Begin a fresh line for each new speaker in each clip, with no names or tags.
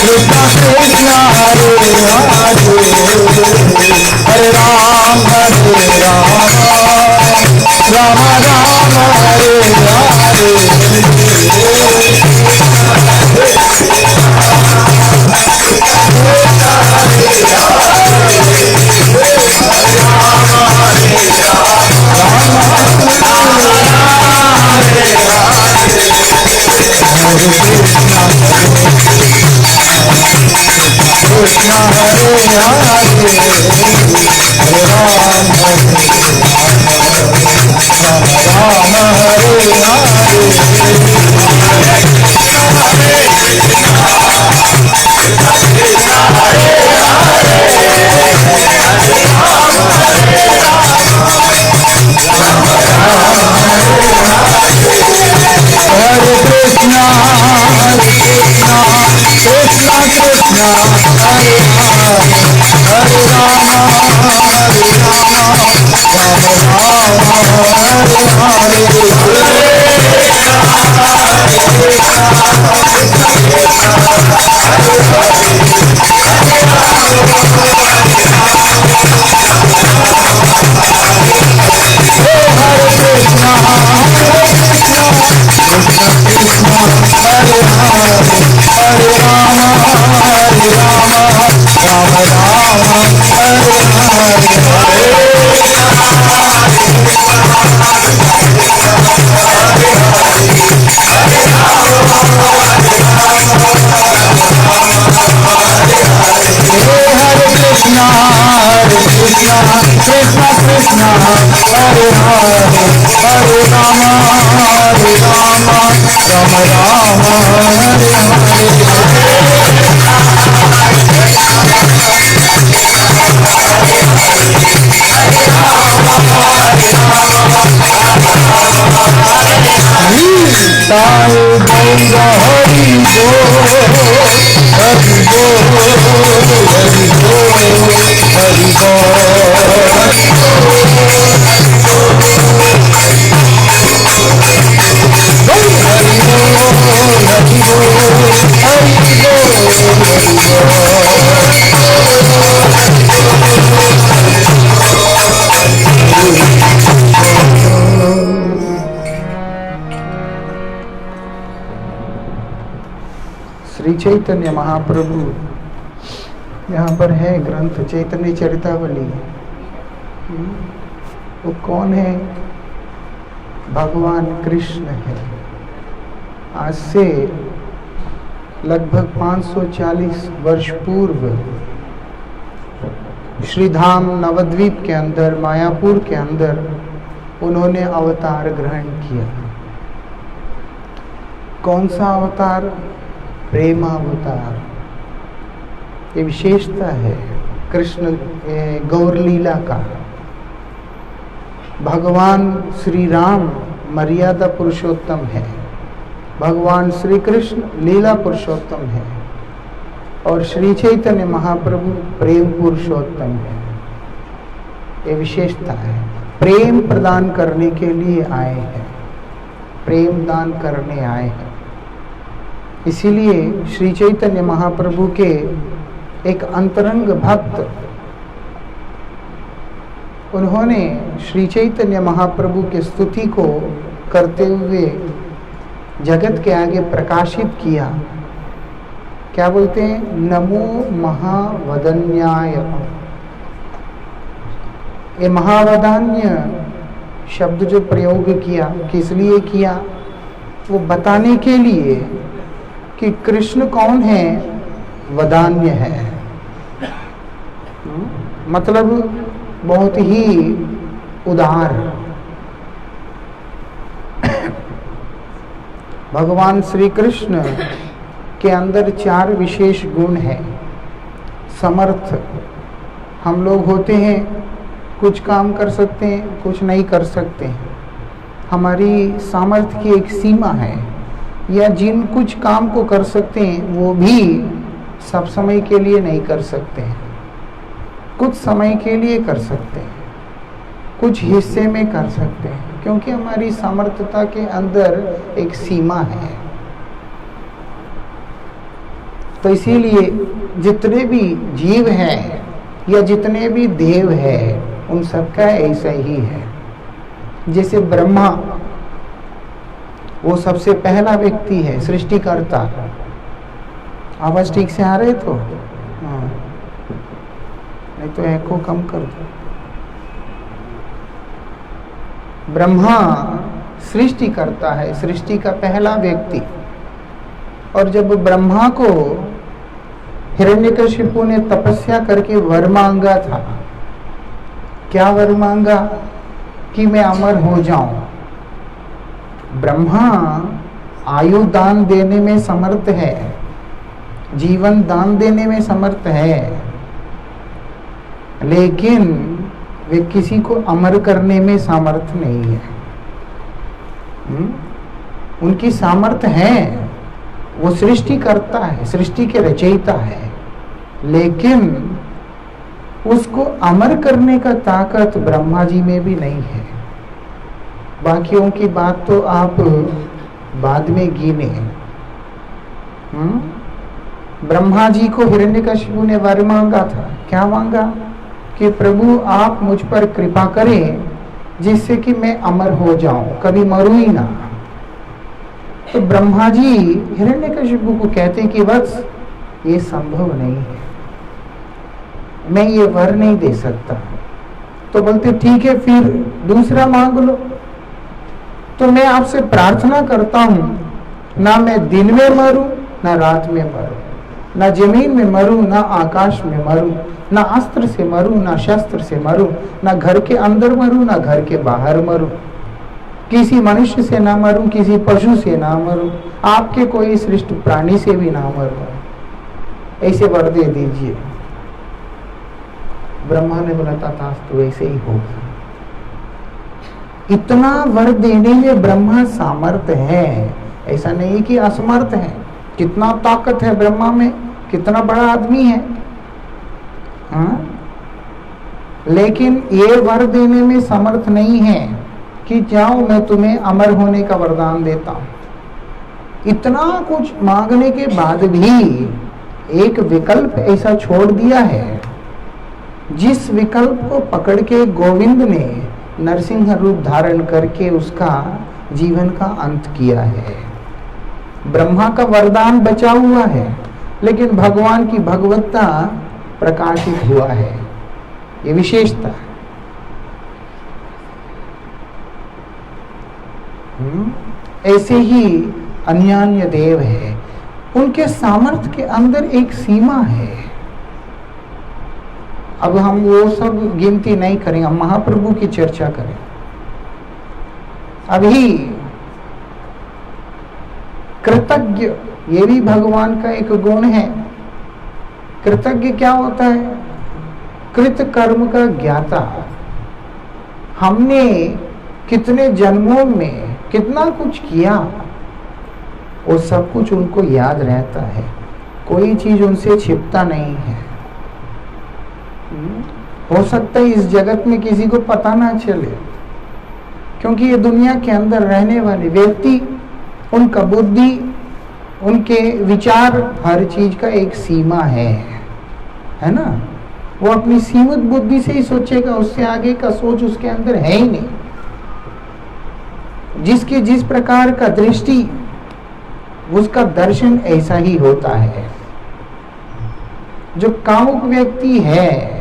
कृष्ण कृष्ण हरे हरे हरे राम राम राम हरे हरे कृष्ण हरे हरे हरे राम हरे श्री चैतन्य महाप्रभु यहाँ पर है ग्रंथ चैतन्य चरितावली। वो कौन है? भगवान कृष्ण है। आज से लगभग 540 वर्ष पूर्व श्रीधाम नवद्वीप के अंदर, मायापुर के अंदर उन्होंने अवतार ग्रहण किया। कौन सा अवतार? प्रेमावतार। ये विशेषता है कृष्ण गौर लीला का। भगवान श्री राम मर्यादा पुरुषोत्तम है, भगवान श्री कृष्ण लीला पुरुषोत्तम है और श्री चैतन्य महाप्रभु प्रेम पुरुषोत्तम है। ये विशेषता है। प्रेम प्रदान करने के लिए आए हैं, प्रेम दान करने आए हैं। इसीलिए श्री चैतन्य महाप्रभु के एक अंतरंग भक्त, उन्होंने श्री चैतन्य महाप्रभु की स्तुति को करते हुए जगत के आगे प्रकाशित किया। क्या बोलते हैं? नमो महावदन्याय। ये महावदान्य शब्द जो प्रयोग किया, किस लिए किया? वो बताने के लिए कि कृष्ण कौन है? वदान्य है। मतलब बहुत ही उदार। भगवान श्री कृष्ण के अंदर 4 विशेष गुण हैं। समर्थ, हम लोग होते हैं, कुछ काम कर सकते हैं, कुछ नहीं कर सकते हैं। हमारी सामर्थ्य की एक सीमा है, या जिन कुछ काम को कर सकते हैं वो भी सब समय के लिए नहीं कर सकते हैं। कुछ समय के लिए कर सकते हैं, कुछ हिस्से में कर सकते हैं, क्योंकि हमारी सामर्थ्यता के अंदर एक सीमा है। तो इसीलिए जितने भी जीव हैं या जितने भी देव हैं उन सबका ऐसा ही है। जैसे ब्रह्मा वो सबसे पहला व्यक्ति है, सृष्टिकर्ता। आवाज ठीक से आ रहे तो हाँ, नहीं तो एको कम कर दो। ब्रह्मा सृष्टि करता है, सृष्टि का पहला व्यक्ति। और जब ब्रह्मा को हिरण्यकशिपु ने तपस्या करके वर मांगा था, क्या वर मांगा? कि मैं अमर हो जाऊं। ब्रह्मा आयु दान देने में समर्थ है, जीवन दान देने में समर्थ है, लेकिन वे किसी को अमर करने में सामर्थ नहीं है। उनकी सामर्थ है, वो सृष्टि करता है, सृष्टि के रचयिता है, लेकिन उसको अमर करने का ताकत ब्रह्मा जी में भी नहीं है। बाकियों की बात तो आप बाद में गिने। ब्रह्मा जी को हिरण्यकशिपु ने वर मांगा था, क्या मांगा? कि प्रभु आप मुझ पर कृपा करें जिससे कि मैं अमर हो जाऊं, कभी मरूं ही ना। तो ब्रह्मा जी हिरण्यकशिपु को कहते कि वत्स ये संभव नहीं है, मैं ये वर नहीं दे सकता। तो बोलते ठीक है फिर दूसरा मांग लो। तो मैं आपसे प्रार्थना करता हूं, ना मैं दिन में मरूं ना रात में मरूं, ना जमीन में मरूं ना आकाश में मरूं, ना अस्त्र से मरूं ना शस्त्र से मरूं, ना घर के अंदर मरूं ना घर के बाहर मरूं, किसी मनुष्य से ना मरूं, किसी पशु से ना मरूं, आपके कोई सृष्ट प्राणी से भी ना मरूं, ऐसे वर दे दीजिए। ब्रह्मा ने बोला तथास्तु, ऐसे ही होगा। इतना वर देने में ब्रह्मा सामर्थ है, ऐसा नहीं कि असमर्थ है। कितना ताकत है ब्रह्मा में, कितना बड़ा आदमी है। हाँ? लेकिन ये वर देने में समर्थ नहीं है कि जाओ मैं तुम्हें अमर होने का वरदान देता हूं। इतना कुछ मांगने के बाद भी एक विकल्प ऐसा छोड़ दिया है, जिस विकल्प को पकड़ के गोविंद ने नरसिंह रूप धारण करके उसका जीवन का अंत किया है। ब्रह्मा का वरदान बचा हुआ है, लेकिन भगवान की भगवत्ता प्रकाशित हुआ है, ये विशेषता। ऐसे ही अन्य अन्य देव है, उनके सामर्थ्य के अंदर एक सीमा है। अब हम वो सब गिनती नहीं करेंगे, हम महाप्रभु की चर्चा करें। अभी कृतज्ञ, ये भी भगवान का एक गुण है। कृतज्ञ क्या होता है? कृत कर्म का ज्ञाता। हमने कितने जन्मों में कितना कुछ किया, वो सब कुछ उनको याद रहता है, कोई चीज उनसे छिपता नहीं है। हो सकता है इस जगत में किसी को पता ना चले, क्योंकि ये दुनिया के अंदर रहने वाले व्यक्ति, उनका बुद्धि, उनके विचार, हर चीज का एक सीमा है ना। वो अपनी सीमित बुद्धि से ही सोचेगा, उससे आगे का सोच उसके अंदर है ही नहीं। जिसकी जिस प्रकार का दृष्टि, उसका दर्शन ऐसा ही होता है। जो कामुक व्यक्ति है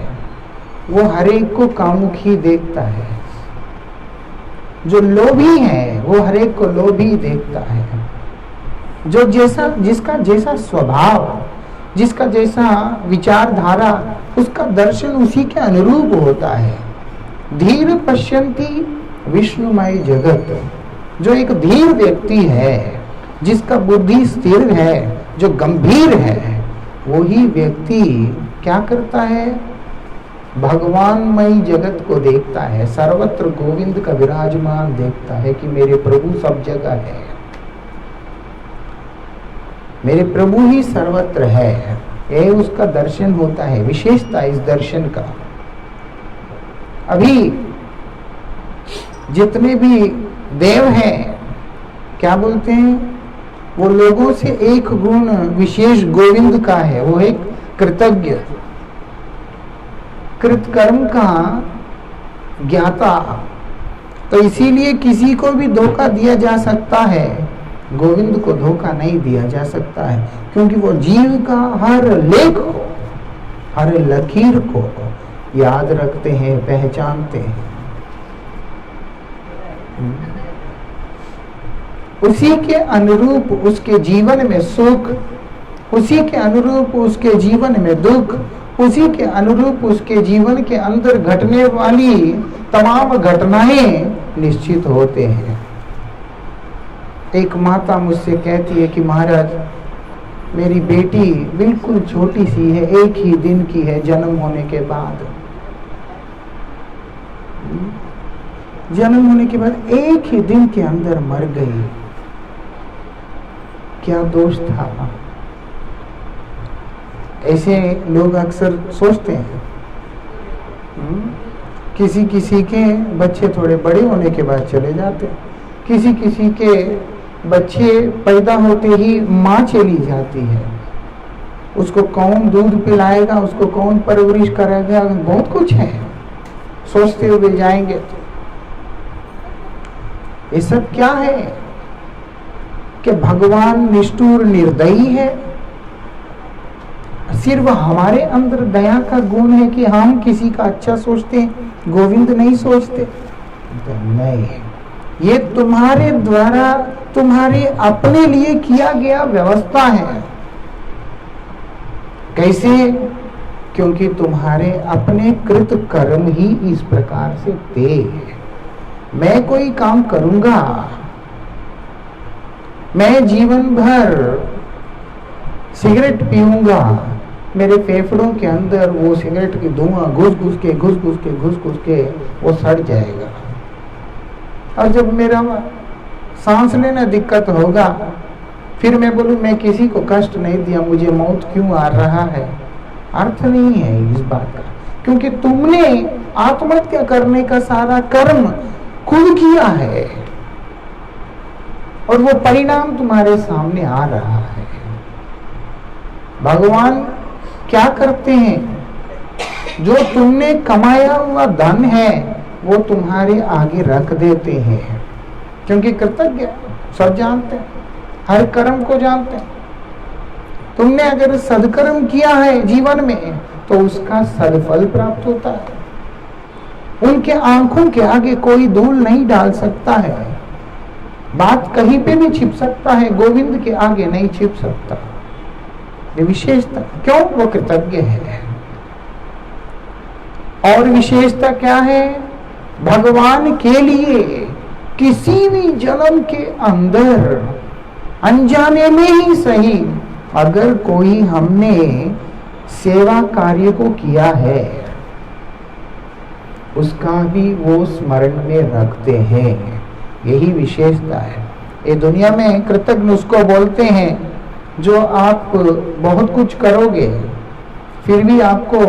वो हर एक को कामुक ही देखता है, जो लोभी है वो हर एक को लोभी देखता है। जो जैसा, जिसका जैसा स्वभाव, जिसका जैसा विचारधारा, उसका दर्शन उसी के अनुरूप होता है। धीर पश्यन्ति विष्णुमय जगत। जो एक धीर व्यक्ति है, जिसका बुद्धि स्थिर है, जो गंभीर है, वही व्यक्ति क्या करता है? भगवानमयी जगत को देखता है, सर्वत्र गोविंद का विराजमान देखता है कि मेरे प्रभु सब जगह है, मेरे प्रभु ही सर्वत्र है। यह उसका दर्शन होता है, विशेषता इस दर्शन का। अभी जितने भी देव हैं क्या बोलते हैं? वो लोगों से एक गुण विशेष गोविंद का है, वो है कृतज्ञ, कृतकर्म का ज्ञाता। तो इसीलिए किसी को भी धोखा दिया जा सकता है, गोविंद को धोखा नहीं दिया जा सकता है, क्योंकि वो जीव का हर लेख को, हर लकीर को याद रखते हैं, पहचानते हैं। उसी के अनुरूप उसके जीवन में सुख, उसी के अनुरूप उसके जीवन में दुख, उसी के अनुरूप उसके जीवन के अंदर घटने वाली तमाम घटनाएं निश्चित होते हैं। एक माता मुझसे कहती है कि महाराज, मेरी बेटी बिल्कुल छोटी सी है, 1 ही दिन की है, जन्म होने के बाद, जन्म होने के बाद 1 ही दिन के अंदर मर गई। क्या दोष था? ऐसे लोग अक्सर सोचते हैं। किसी किसी के बच्चे थोड़े बड़े होने के बाद चले जाते, किसी किसी के बच्चे पैदा होते ही माँ चली जाती है, उसको कौन दूध पिलाएगा, उसको कौन परवरिश करेगा, बहुत कुछ है, सोचते हुए जाएंगे। ये सब क्या है कि भगवान निष्ठुर निर्दयी है? सिर्फ हमारे अंदर दया का गुण है कि हम किसी का अच्छा सोचते हैं, गोविंद नहीं सोचते? तो नहीं, ये तुम्हारे द्वारा तुम्हारे अपने लिए किया गया व्यवस्था है। कैसे? क्योंकि तुम्हारे अपने कृत कर्म ही इस प्रकार से थे। मैं कोई काम करूंगा, मैं जीवन भर सिगरेट पीऊंगा, मेरे फेफड़ों के अंदर वो सिगरेट की धुआं घुस घुस के वो सड़ जाएगा, और जब मेरा सांस लेना दिक्कत होगा, फिर मैं बोलूं मैं किसी को कष्ट नहीं दिया, मुझे मौत क्यों आ रहा है? अर्थ नहीं है इस बात का, क्योंकि तुमने आत्महत्या करने का सारा कर्म खुद किया है और वो परिणाम तुम्हारे सामने आ रहा है। भगवान क्या करते हैं? जो तुमने कमाया हुआ धन है वो तुम्हारे आगे रख देते हैं, क्योंकि कृतज्ञ सब जानते हैं, हर कर्म को जानते हैं। तुमने अगर सदकर्म किया है जीवन में तो उसका सदफल प्राप्त होता है। उनके आंखों के आगे कोई धूल नहीं डाल सकता है, बात कहीं पे भी छिप सकता है, गोविंद के आगे नहीं छिप सकता। ये विशेषता क्यों? वो कृतज्ञ है। और विशेषता क्या है? भगवान के लिए किसी भी जन्म के अंदर अनजाने में ही सही, अगर कोई हमने सेवा कार्य को किया है, उसका भी वो स्मरण में रखते हैं। यही विशेषता है। ये दुनिया में कृतज्ञ उसको बोलते हैं जो आप बहुत कुछ करोगे फिर भी आपको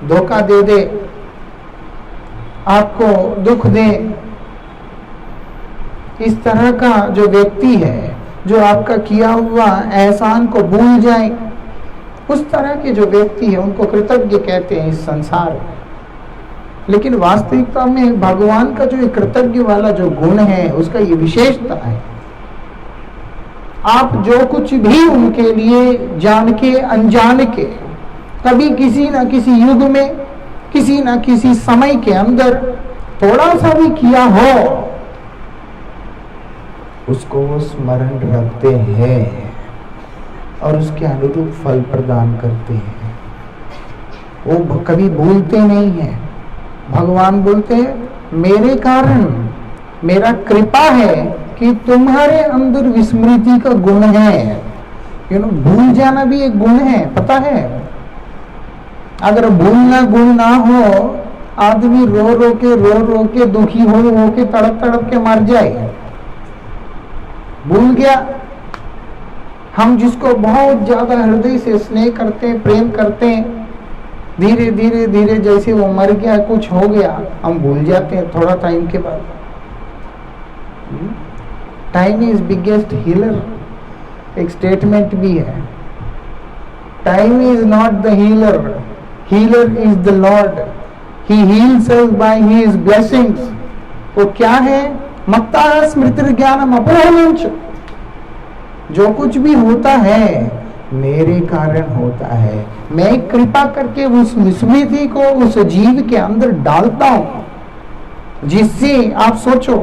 धोखा दे दे, आपको दुख दे। इस तरह का जो व्यक्ति है, जो आपका किया हुआ एहसान को भूल जाए, उस तरह के जो व्यक्ति है उनको कृतज्ञ कहते हैं इस संसार में। लेकिन वास्तविकता में भगवान का जो कृतज्ञ वाला जो गुण है, उसका ये विशेषता है। आप जो कुछ भी उनके लिए जान के अनजान के कभी किसी न किसी युग में, किसी न किसी समय के अंदर थोड़ा सा भी किया हो, उसको वो स्मरण रखते हैं और उसके अनुरूप फल प्रदान करते हैं। वो कभी भूलते नहीं हैं। भगवान बोलते हैं मेरे कारण, मेरा कृपा है कि तुम्हारे अंदर विस्मृति का गुण है। भूल जाना भी एक गुण है, पता है? अगर भूलना गुण ना हो, आदमी रो रो के दुखी हो के तड़प तड़प के मर जाए। भूल गया। हम जिसको बहुत ज्यादा हृदय से स्नेह करते हैं, प्रेम करते हैं, धीरे धीरे धीरे जैसे वो मर गया, कुछ हो गया, हम भूल जाते हैं थोड़ा टाइम के बाद। Time is biggest healer. एक स्टेटमेंट भी है, time is not the healer, healer is the Lord, he heels us by his blessings. वो क्या है? मत्ता स्मृति ज्ञानम अपोहनंच, जो कुछ भी होता है मेरे कारण होता है। मैं कृपा करके उस विस्मृति को उस जीव के अंदर डालता हूं, जिससे आप सोचो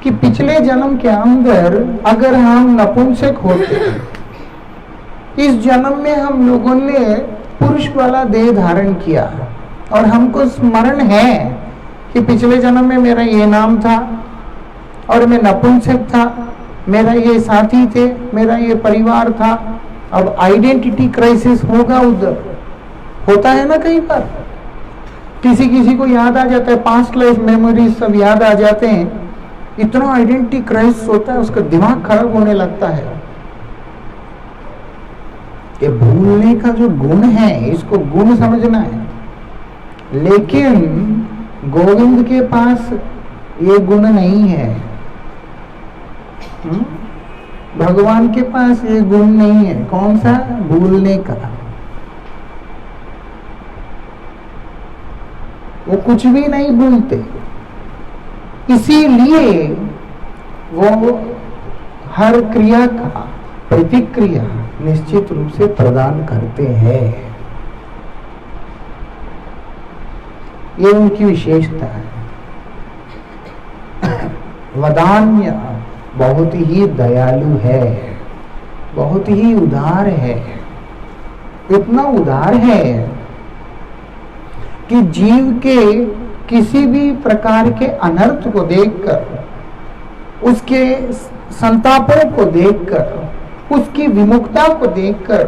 कि पिछले जन्म के अंदर अगर हम नपुंसक होते, इस जन्म में हम लोगों ने पुरुष वाला देह धारण किया और हमको स्मरण है कि पिछले जन्म में मेरा ये नाम था और मैं नपुंसक था, मेरा ये साथी थे, मेरा ये परिवार था। अब आइडेंटिटी क्राइसिस होगा, उधर होता है ना कई बार, किसी किसी को याद आ जाता है, पास्ट लाइफ मेमोरीज सब याद आ जाते हैं, इतना आइडेंटिटी क्राइसिस होता है, उसका दिमाग खराब होने लगता है। ये भूलने का जो गुण है, इसको गुण समझना है। लेकिन गोविंद के पास ये गुण नहीं है, भगवान के पास ये गुण नहीं है। कौन सा? भूलने का। वो कुछ भी नहीं भूलते, इसीलिए वो हर क्रिया का प्रतिक्रिया निश्चित रूप से प्रदान करते हैं। ये उनकी विशेषता है। वदान्य बहुत ही दयालु है, बहुत ही उदार है, इतना उदार है कि जीव के किसी भी प्रकार के अनर्थ को देखकर, उसके संतापों को देखकर, उसकी विमुखता को देखकर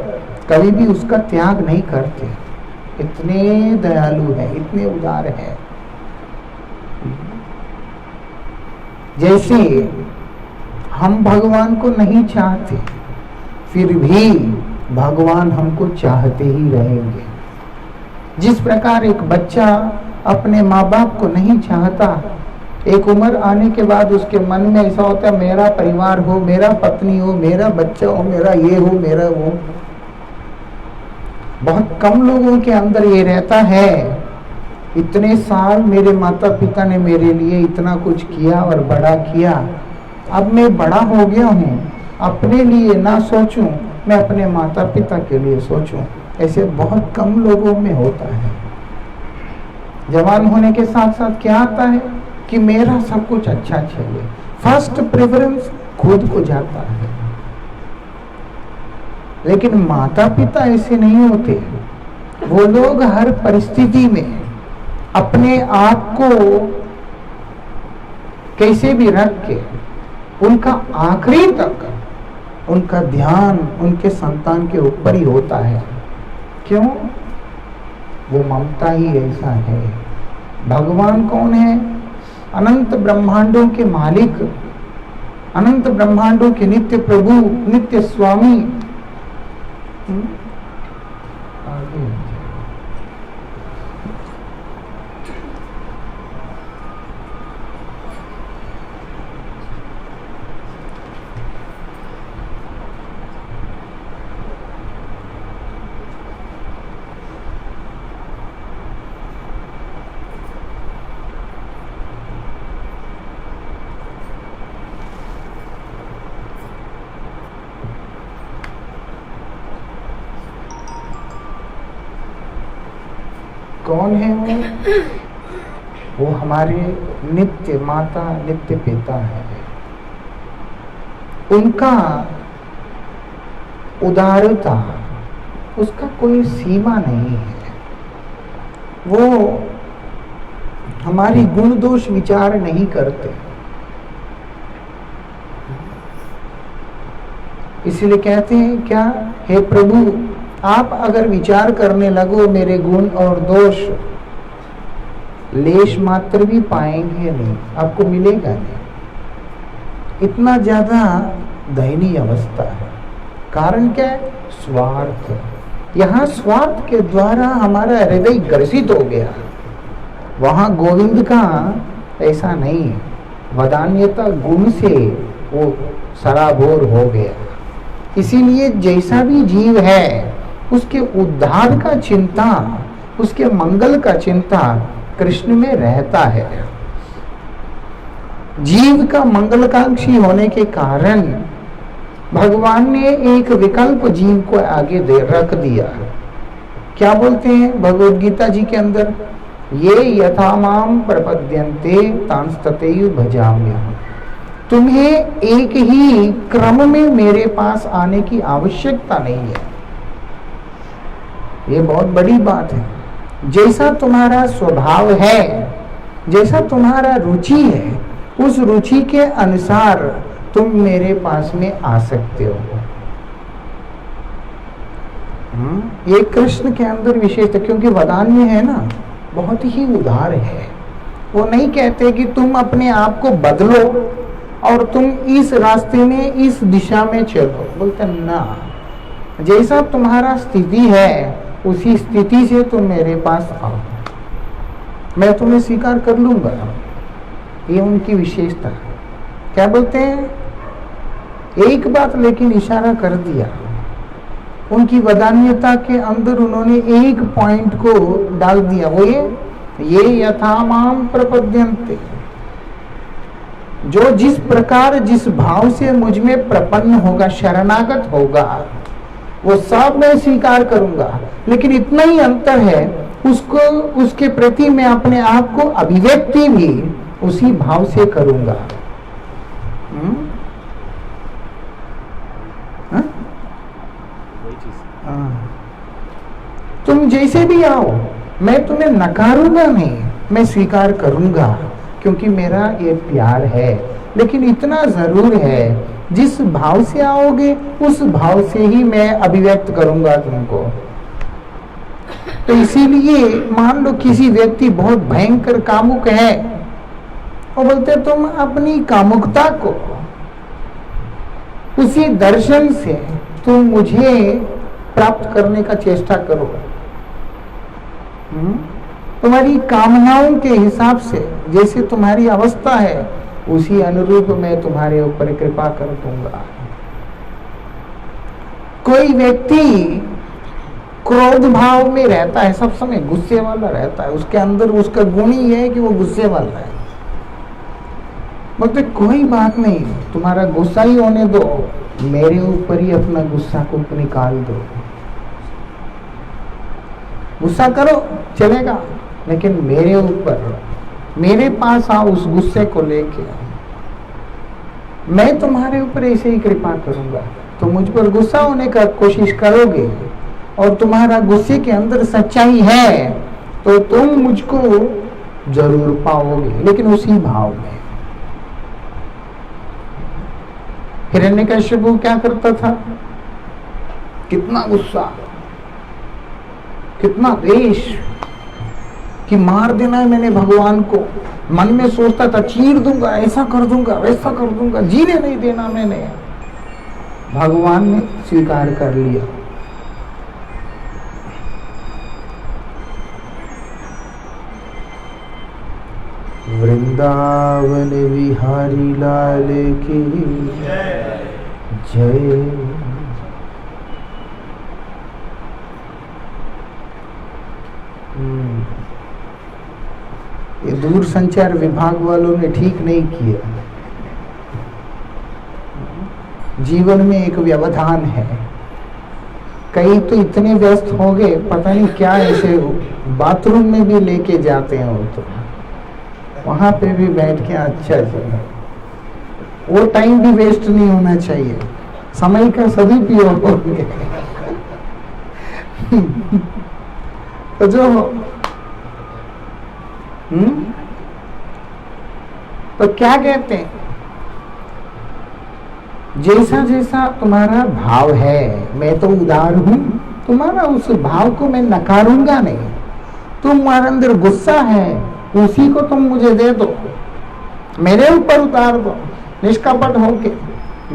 कभी भी उसका त्याग नहीं करते। इतने दयालु है, इतने उदार है। जैसे हम भगवान को नहीं चाहते, फिर भी भगवान हमको चाहते ही रहेंगे। जिस प्रकार एक बच्चा अपने माँ बाप को नहीं चाहता, एक उम्र आने के बाद उसके मन में ऐसा होता है, मेरा परिवार हो, मेरा पत्नी हो, मेरा बच्चा हो, मेरा ये हो, मेरा वो। बहुत कम लोगों के अंदर ये रहता है, इतने साल मेरे माता पिता ने मेरे लिए इतना कुछ किया और बड़ा किया, अब मैं बड़ा हो गया हूँ, अपने लिए ना सोचूं, मैं अपने माता पिता के लिए सोचूं। ऐसे बहुत कम लोगों में होता है। जवान होने के साथ साथ क्या आता है कि मेरा सब कुछ अच्छा चाहिए, फर्स्ट प्रेफरेंस खुद को जाता है। लेकिन माता पिता ऐसे नहीं होते। वो लोग हर परिस्थिति में अपने आप को कैसे भी रख के, उनका आखिरी तक उनका ध्यान उनके संतान के ऊपर ही होता है। क्यों? वो ममता ही ऐसा है। भगवान कौन है? अनंत ब्रह्मांडों के मालिक, अनंत ब्रह्मांडों के नित्य प्रभु, नित्य स्वामी। कौन है वो? वो हमारे नित्य माता, नित्य पिता है। उनका उदारता, उसका कोई सीमा नहीं है। वो हमारी गुण दोष विचार नहीं करते। इसलिए कहते हैं क्या, हे प्रभु, आप अगर विचार करने लगो मेरे गुण और दोष, लेश मात्र भी पाएंगे नहीं, आपको मिलेगा नहीं। इतना ज्यादा दयनीय अवस्था है। कारण क्या है? स्वार्थ। यहाँ स्वार्थ के द्वारा हमारा हृदय ग्रसित हो गया। वहां गोविंद का ऐसा नहीं है। वदान्यता गुण से वो सराबोर हो गया। इसीलिए जैसा भी जीव है उसके उद्धार का चिंता, उसके मंगल का चिंता कृष्ण में रहता है। जीव का मंगलकांक्षी होने के कारण भगवान ने एक विकल्प जीव को आगे दे रख दिया। क्या बोलते हैं भगवद गीता जी के अंदर, ये यथा माम प्रपद्यन्ते तांस्ततेयु भजाम्यहम्। तुम्हें एक ही क्रम में मेरे पास आने की आवश्यकता नहीं है। ये बहुत बड़ी बात है। जैसा तुम्हारा स्वभाव है, जैसा तुम्हारा रुचि है, उस रुचि के अनुसार तुम मेरे पास में आ सकते हो। ये कृष्ण के अंदर विशेषता, क्योंकि वदान्य है ना, बहुत ही उदार है। वो नहीं कहते कि तुम अपने आप को बदलो और तुम इस रास्ते में, इस दिशा में चलो। बोलते ना, जैसा तुम्हारा स्थिति है उसी स्थिति से तुम मेरे पास आओ, मैं तुम्हें स्वीकार कर लूंगा। ये उनकी विशेषता है। क्या बोलते हैं, एक बात लेकिन इशारा कर दिया। उनकी वदान्यता के अंदर उन्होंने एक पॉइंट को डाल दिया, वो ये यथा माम प्रपद्यन्ते, जो जिस प्रकार जिस भाव से मुझ में प्रपन्न होगा, शरणागत होगा, वो सब मैं स्वीकार करूंगा। लेकिन इतना ही अंतर है, उसको, उसके प्रति मैं अपने आप को अभिव्यक्ति भी उसी भाव से करूंगा। तुम जैसे भी आओ, मैं तुम्हें नकारूंगा नहीं, मैं स्वीकार करूंगा, क्योंकि मेरा ये प्यार है। लेकिन इतना जरूर है, जिस भाव से आओगे उस भाव से ही मैं अभिव्यक्त करूंगा तुमको। तो इसीलिए मान लो किसी व्यक्ति बहुत भयंकर कामुक है, वो बोलते तुम अपनी कामुकता को, उसी दर्शन से तुम मुझे प्राप्त करने का चेष्टा करो। तुम्हारी कामनाओं के हिसाब से जैसे तुम्हारी अवस्था है, उसी अनुरूप मैं तुम्हारे ऊपर कृपा कर दूंगा। कोई व्यक्ति क्रोध भाव में रहता है, सब समय गुस्से वाला रहता है, उसके अंदर उसका गुण ही है कि वो गुस्से वाला है। बोलते कोई बात नहीं, तुम्हारा गुस्सा ही होने दो, मेरे ऊपर ही अपना गुस्सा को निकाल दो। गुस्सा करो चलेगा, लेकिन मेरे ऊपर, मेरे पास आओ, उस गुस्से को लेके मैं तुम्हारे ऊपर ऐसे ही कृपा करूंगा। तो मुझ पर गुस्सा होने का कोशिश करोगे और तुम्हारा गुस्से के अंदर सच्चाई है, तो तुम मुझको जरूर पाओगे, लेकिन उसी भाव में। हिरण्यकश्यप क्या करता था, कितना गुस्सा, कितना द्वेष कि मार देना है मैंने भगवान को। मन में सोचता था चीर दूंगा, ऐसा कर दूंगा, वैसा कर दूंगा, जीने नहीं देना मैंने। भगवान ने स्वीकार कर लिया। वृंदावन विहारी लाल की जय। ये दूर संचार विभाग वालों ने ठीक नहीं किया। जीवन में एक व्यवधान है। कई तो इतने व्यस्त हो गए, पता नहीं क्या ऐसे बाथरूम में भी लेके जाते हैं वो, तो वहां पे भी बैठ के अच्छा जी, वो टाइम भी वेस्ट नहीं होना चाहिए, समय का सदुपयोग हो गया। तो जो तो क्या कहते हैं, जैसा जैसा तुम्हारा भाव है, मैं तो उदार हूं, तुम्हारा उस भाव को मैं नकारूंगा नहीं। तुम्हारे अंदर गुस्सा है, उसी को तुम मुझे दे दो, मेरे ऊपर उतार दो, निष्कपट होके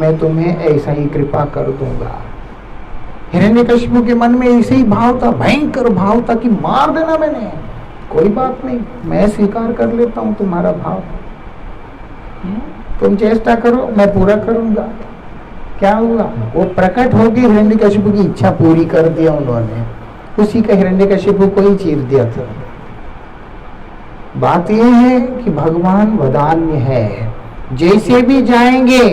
मैं तुम्हें ऐसा ही कृपा कर दूंगा। हिरण्यकश्यप के मन में ऐसे ही भाव था, भयंकर भाव था कि मार देना मैंने, कोई बात नहीं, मैं स्वीकार कर लेता हूं तुम्हारा भाव, तुम चेष्टा करो, मैं पूरा करूंगा। क्या हुआ? वो प्रकट होकर हिरण्यकशिपु की इच्छा पूरी कर दिया उन्होंने, उसी का हिरण्यकशिपु को ही चीर दिया था। बात यह है कि भगवान वदान्य है, जैसे भी जाएंगे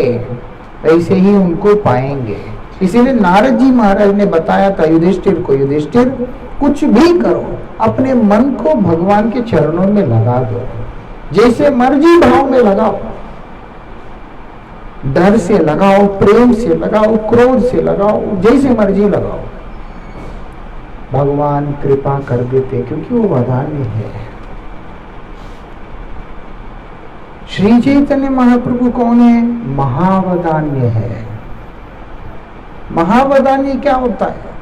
वैसे ही उनको पाएंगे। इसीलिए नारद जी महाराज ने बताया था युधिष्ठिर को, युधिष्ठिर कुछ भी करो, अपने मन को भगवान के चरणों में लगा दो, जैसे मर्जी भाव में लगाओ, डर से लगाओ, प्रेम से लगाओ, क्रोध से लगाओ, जैसे मर्जी लगाओ, भगवान कृपा कर देते, क्योंकि वो वदान्य है। श्री चैतन्य महाप्रभु कौन है? महावदान्य है। महावदान्य क्या होता है?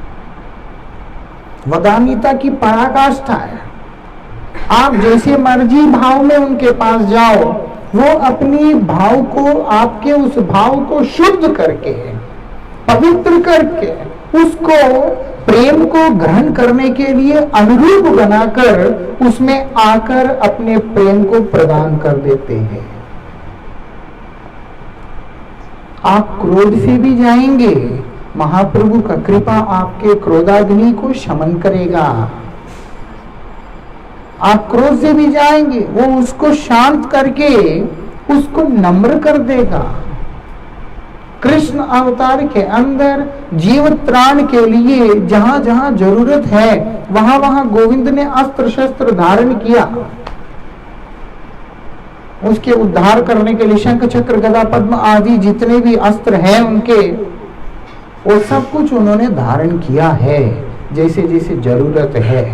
वदान्यता की पराकाष्ठा है। आप जैसे मर्जी भाव में उनके पास जाओ, वो अपनी भाव को, आपके उस भाव को शुद्ध करके, पवित्र करके, उसको प्रेम को ग्रहण करने के लिए अनुरूप बनाकर उसमें आकर अपने प्रेम को प्रदान कर देते हैं। आप क्रोध से भी जाएंगे, महाप्रभु का कृपा आपके क्रोधाग्नि को शमन करेगा। आप क्रोध से भी जाएंगे, वो उसको शांत करके उसको नम्र कर देगा। कृष्ण अवतार के अंदर जीव त्राण के लिए जहां जहां जरूरत है वहां वहां गोविंद ने अस्त्र शस्त्र धारण किया। उसके उद्धार करने के लिए शंख चक्र गदा पद्म आदि जितने भी अस्त्र हैं उनके, वो सब कुछ उन्होंने धारण किया है जैसे जैसे जरूरत है।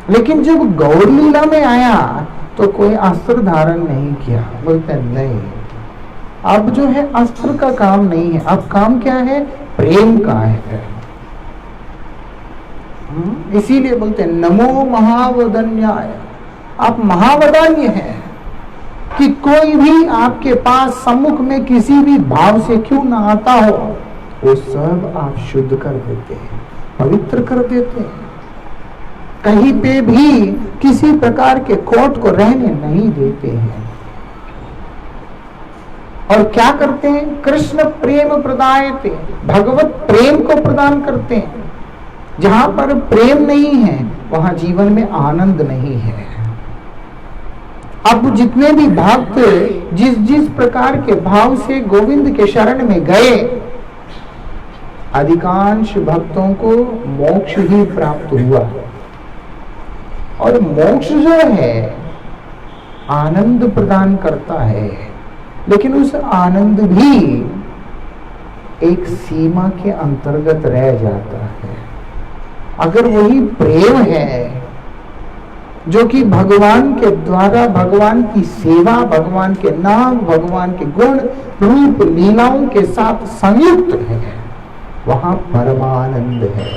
लेकिन जब गौर लीला में आया तो कोई अस्त्र धारण नहीं किया। बोलते नहीं, अब जो है अस्त्र का काम नहीं है, अब काम क्या है? प्रेम का है। इसीलिए बोलते हैं नमो महावदन्याय। आप महावदान्य हैं कि कोई भी आपके पास सम्मुख में किसी भी भाव से क्यों ना आता हो, वो सब आप शुद्ध कर देते हैं, पवित्र कर देते हैं। कहीं पे भी किसी प्रकार के खोट को रहने नहीं देते हैं। और क्या करते हैं? कृष्ण प्रेम प्रदायते, भगवत प्रेम को प्रदान करते हैं। जहां पर प्रेम नहीं है वहां जीवन में आनंद नहीं है। अब जितने भी भक्त जिस जिस प्रकार के भाव से गोविंद के शरण में गए, अधिकांश भक्तों को मोक्ष ही प्राप्त हुआ। और मोक्ष जो है आनंद प्रदान करता है, लेकिन उस आनंद भी एक सीमा के अंतर्गत रह जाता है। अगर वही प्रेम है जो कि भगवान के द्वारा भगवान की सेवा, भगवान के नाम, भगवान के गुण रूप लीलाओं के साथ संयुक्त है, वहां परमानंद है।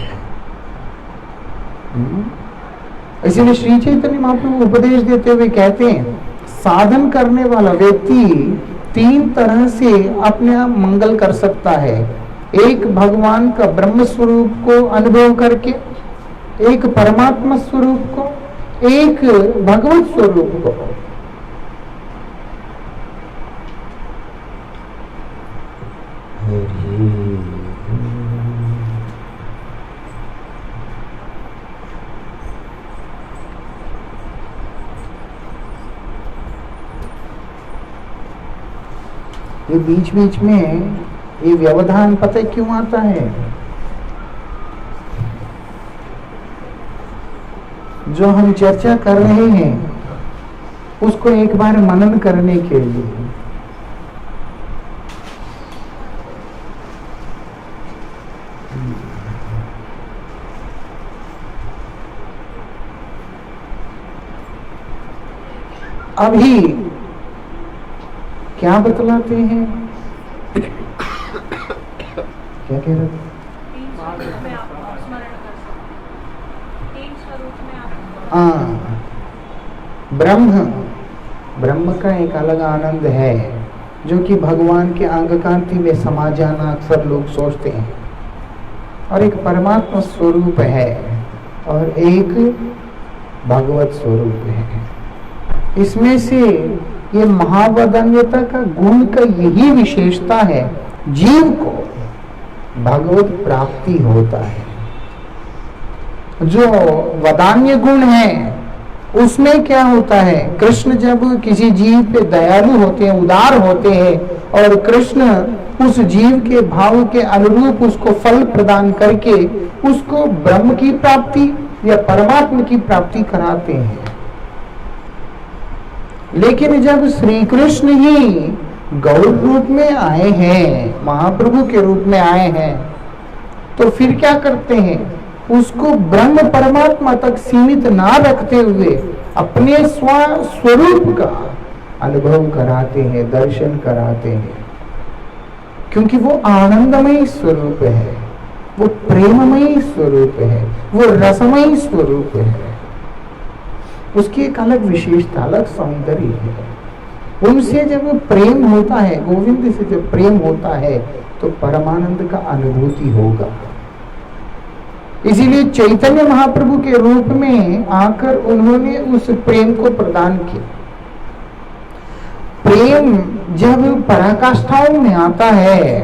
इसीलिए श्री चैतन्य महाप्रभु उपदेश देते हुए कहते हैं, साधन करने वाला व्यक्ति तीन तरह से अपने आप मंगल कर सकता है। एक भगवान का ब्रह्म स्वरूप को अनुभव करके, एक परमात्मा स्वरूप को, एक भगवत स्वरूप को। ये बीच बीच में ये व्यवधान पता क्यों आता है? जो हम चर्चा कर रहे हैं उसको एक बार मनन करने के लिए। अभी क्या बतलाते हैं? क्या कह रहे थे? ब्रह्म का एक अलग आनंद है जो कि भगवान के अंग कांति में समा जाना अक्सर लोग सोचते हैं, और एक परमात्मा स्वरूप है और एक भगवत स्वरूप है। इसमें से ये महावदन्यता का गुण का यही विशेषता है, जीव को भगवत प्राप्ति होता है। जो वदान्य गुण है उसमें क्या होता है, कृष्ण जब किसी जीव पे दयालु होते हैं, उदार होते हैं, और कृष्ण उस जीव के भाव के अनुरूप उसको फल प्रदान करके उसको ब्रह्म की प्राप्ति या परमात्मा की प्राप्ति कराते हैं। लेकिन जब श्री कृष्ण ही गौर रूप में आए हैं, महाप्रभु के रूप में आए हैं, तो फिर क्या करते हैं, उसको ब्रह्म परमात्मा तक सीमित ना रखते हुए अपने स्वरूप का अनुभव कराते हैं, दर्शन कराते हैं। क्योंकि वो आनंदमय स्वरूप है, वो प्रेममय स्वरूप है, वो रसमय स्वरूप है। उसकी एक अलग विशेषता, अलग सौंदर्य है। उनसे जब प्रेम होता है, गोविंद से जब प्रेम होता है, तो परमानंद का अनुभूति होगा। इसीलिए चैतन्य महाप्रभु के रूप में आकर उन्होंने उस प्रेम को प्रदान किया। प्रेम जब पराकाष्ठाओं में आता है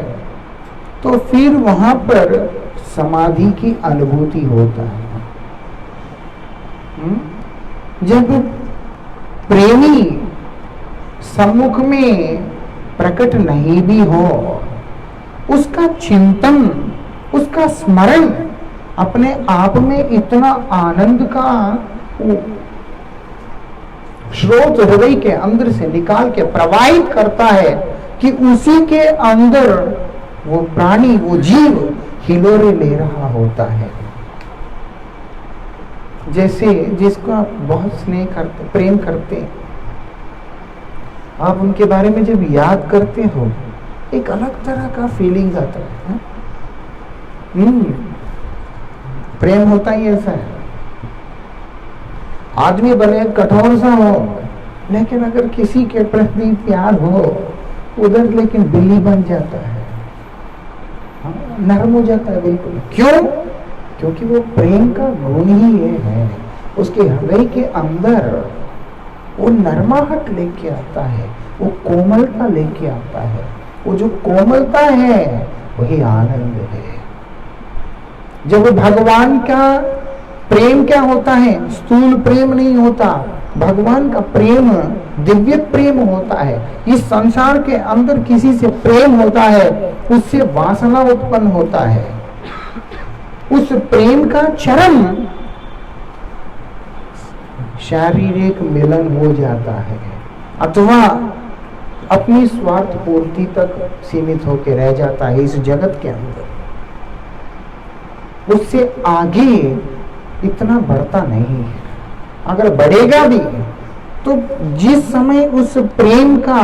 तो फिर वहां पर समाधि की अनुभूति होता है। जब प्रेमी सम्मुख में प्रकट नहीं भी हो, उसका चिंतन, उसका स्मरण अपने आप में इतना आनंद का स्रोत हृदय के अंदर से निकाल के प्रवाहित करता है कि उसी के अंदर वो प्राणी, वो जीव हिलोरे ले रहा होता है। जैसे जिसको आप बहुत स्नेह करते, प्रेम करते हैं, आप उनके बारे में जब याद करते हो, एक अलग तरह का फीलिंग आता है। प्रेम होता ही ऐसा है। आदमी भले कठोर सा हो, लेकिन अगर किसी के प्रति प्यार हो, उधर लेकिन बिल्ली बन जाता है, नरम हो जाता है बिल्कुल। क्यों? क्योंकि वो प्रेम का गुण ही ये है, उसके हृदय के अंदर वो नरमाहट लेके आता है, वो कोमलता लेके आता है। वो जो कोमलता है वही आनंद है। जब भगवान का प्रेम क्या होता है, स्थूल प्रेम नहीं होता, भगवान का प्रेम दिव्य प्रेम होता है। इस संसार के अंदर किसी से प्रेम होता है, उससे वासना उत्पन्न होता है। उस प्रेम का चरम शारीरिक मिलन हो जाता है, अथवा अपनी स्वार्थ पूर्ति तक सीमित होकर रह जाता है इस जगत के अंदर। उससे आगे इतना बढ़ता नहीं है। अगर बढ़ेगा भी तो जिस समय उस प्रेम का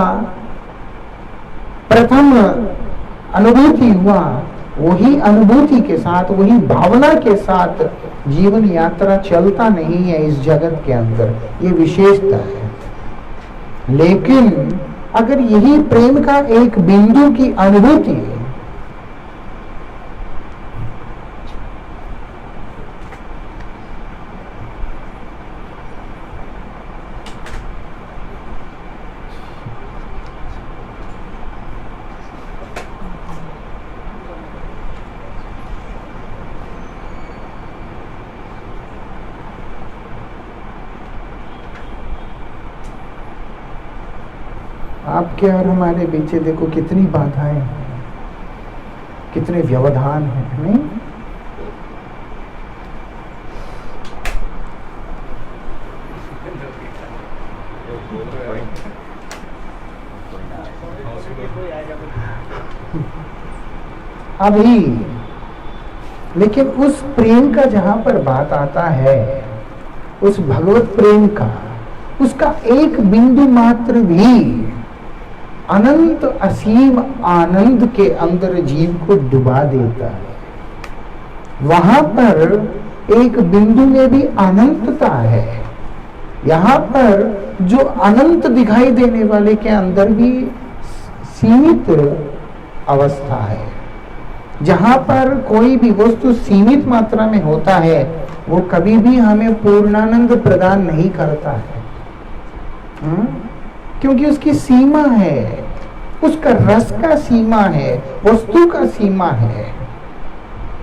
प्रथम अनुभूति हुआ, वही अनुभूति के साथ, वही भावना के साथ जीवन यात्रा चलता नहीं है इस जगत के अंदर। ये विशेषता है। लेकिन अगर यही प्रेम का एक बिंदु की अनुभूति है, आपके और हमारे बीच देखो कितनी बाधाएं हैं, कितने व्यवधान हैं, नहीं? अभी लेकिन उस प्रेम का जहां पर बात आता है, उस भगवत प्रेम का, उसका एक बिंदु मात्र भी अनंत असीम आनंद के अंदर जीव को डुबा देता है। वहां पर एक बिंदु में भी अनंतता है। यहाँ पर जो अनंत दिखाई देने वाले के अंदर भी सीमित अवस्था है। जहाँ पर कोई भी वस्तु सीमित मात्रा में होता है, वो कभी भी हमें पूर्णानंद प्रदान नहीं करता है। क्योंकि उसकी सीमा है, उसका रस का सीमा है, वस्तु का सीमा है।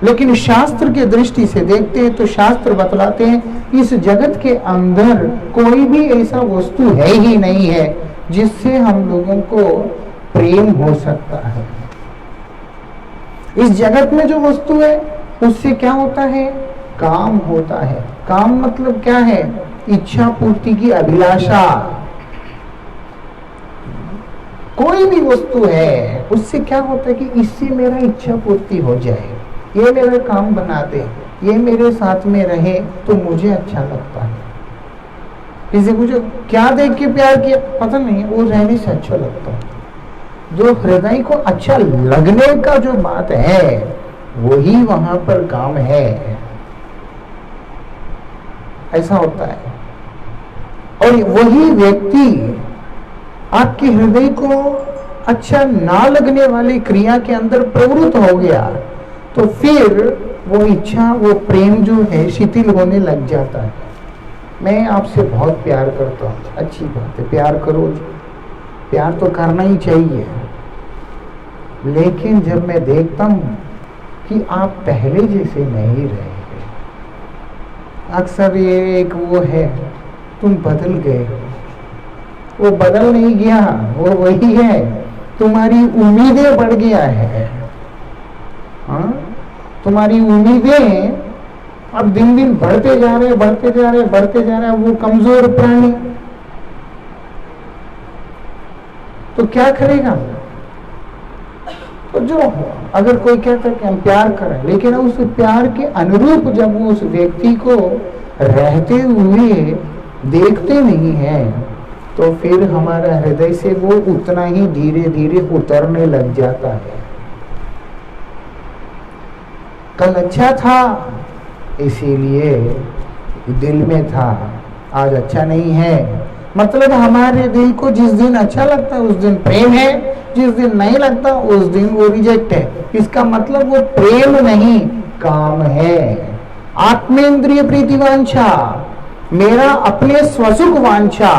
लेकिन शास्त्र के दृष्टि से देखते हैं तो शास्त्र बतलाते हैं इस जगत के अंदर कोई भी ऐसा वस्तु है ही नहीं है जिससे हम लोगों को प्रेम हो सकता है। इस जगत में जो वस्तु है उससे क्या होता है? काम होता है। काम मतलब क्या है? इच्छा पूर्ति की अभिलाषा। कोई भी वस्तु है उससे क्या होता है कि इससे मेरा इच्छा पूर्ति हो जाए, ये मेरा काम बना दे, ये मेरे साथ में रहे तो मुझे अच्छा लगता है। किसी को जो क्या देख के प्यार किया पता नहीं, वो रहने से अच्छा लगता है। जो हृदय को अच्छा लगने का जो बात है वही वहां पर काम है। ऐसा होता है। और वही व्यक्ति आपके हृदय को अच्छा ना लगने वाली क्रिया के अंदर प्रवृत्त हो गया तो फिर वो इच्छा, वो प्रेम जो है शिथिल होने लग जाता है। मैं आपसे बहुत प्यार करता हूँ, अच्छी बात है, प्यार करो, प्यार तो करना ही चाहिए। लेकिन जब मैं देखता हूँ कि आप पहले जैसे नहीं रहे, अक्सर ये एक वो है, तुम बदल गए, वो बदल नहीं गया, वो वही है, तुम्हारी उम्मीदें बढ़ गया है। हाँ, तुम्हारी उम्मीदें अब दिन दिन बढ़ते जा रहे, बढ़ते जा रहे, बढ़ते जा रहे। वो कमजोर प्राणी तो क्या करेगा? तो जो अगर कोई कहता है कि हम प्यार करें, लेकिन उस प्यार के अनुरूप जब वो उस व्यक्ति को रहते हुए देखते नहीं है तो फिर हमारा हृदय से वो उतना ही धीरे धीरे उतरने लग जाता है। कल अच्छा था इसीलिए दिल में था, आज अच्छा नहीं है। मतलब हमारे दिल को जिस दिन अच्छा लगता है उस दिन प्रेम है, जिस दिन नहीं लगता उस दिन वो रिजेक्ट है। इसका मतलब वो प्रेम नहीं, काम है। आत्मेंद्रिय प्रीति वांछा, मेरा अपने स्वसुख वांछा,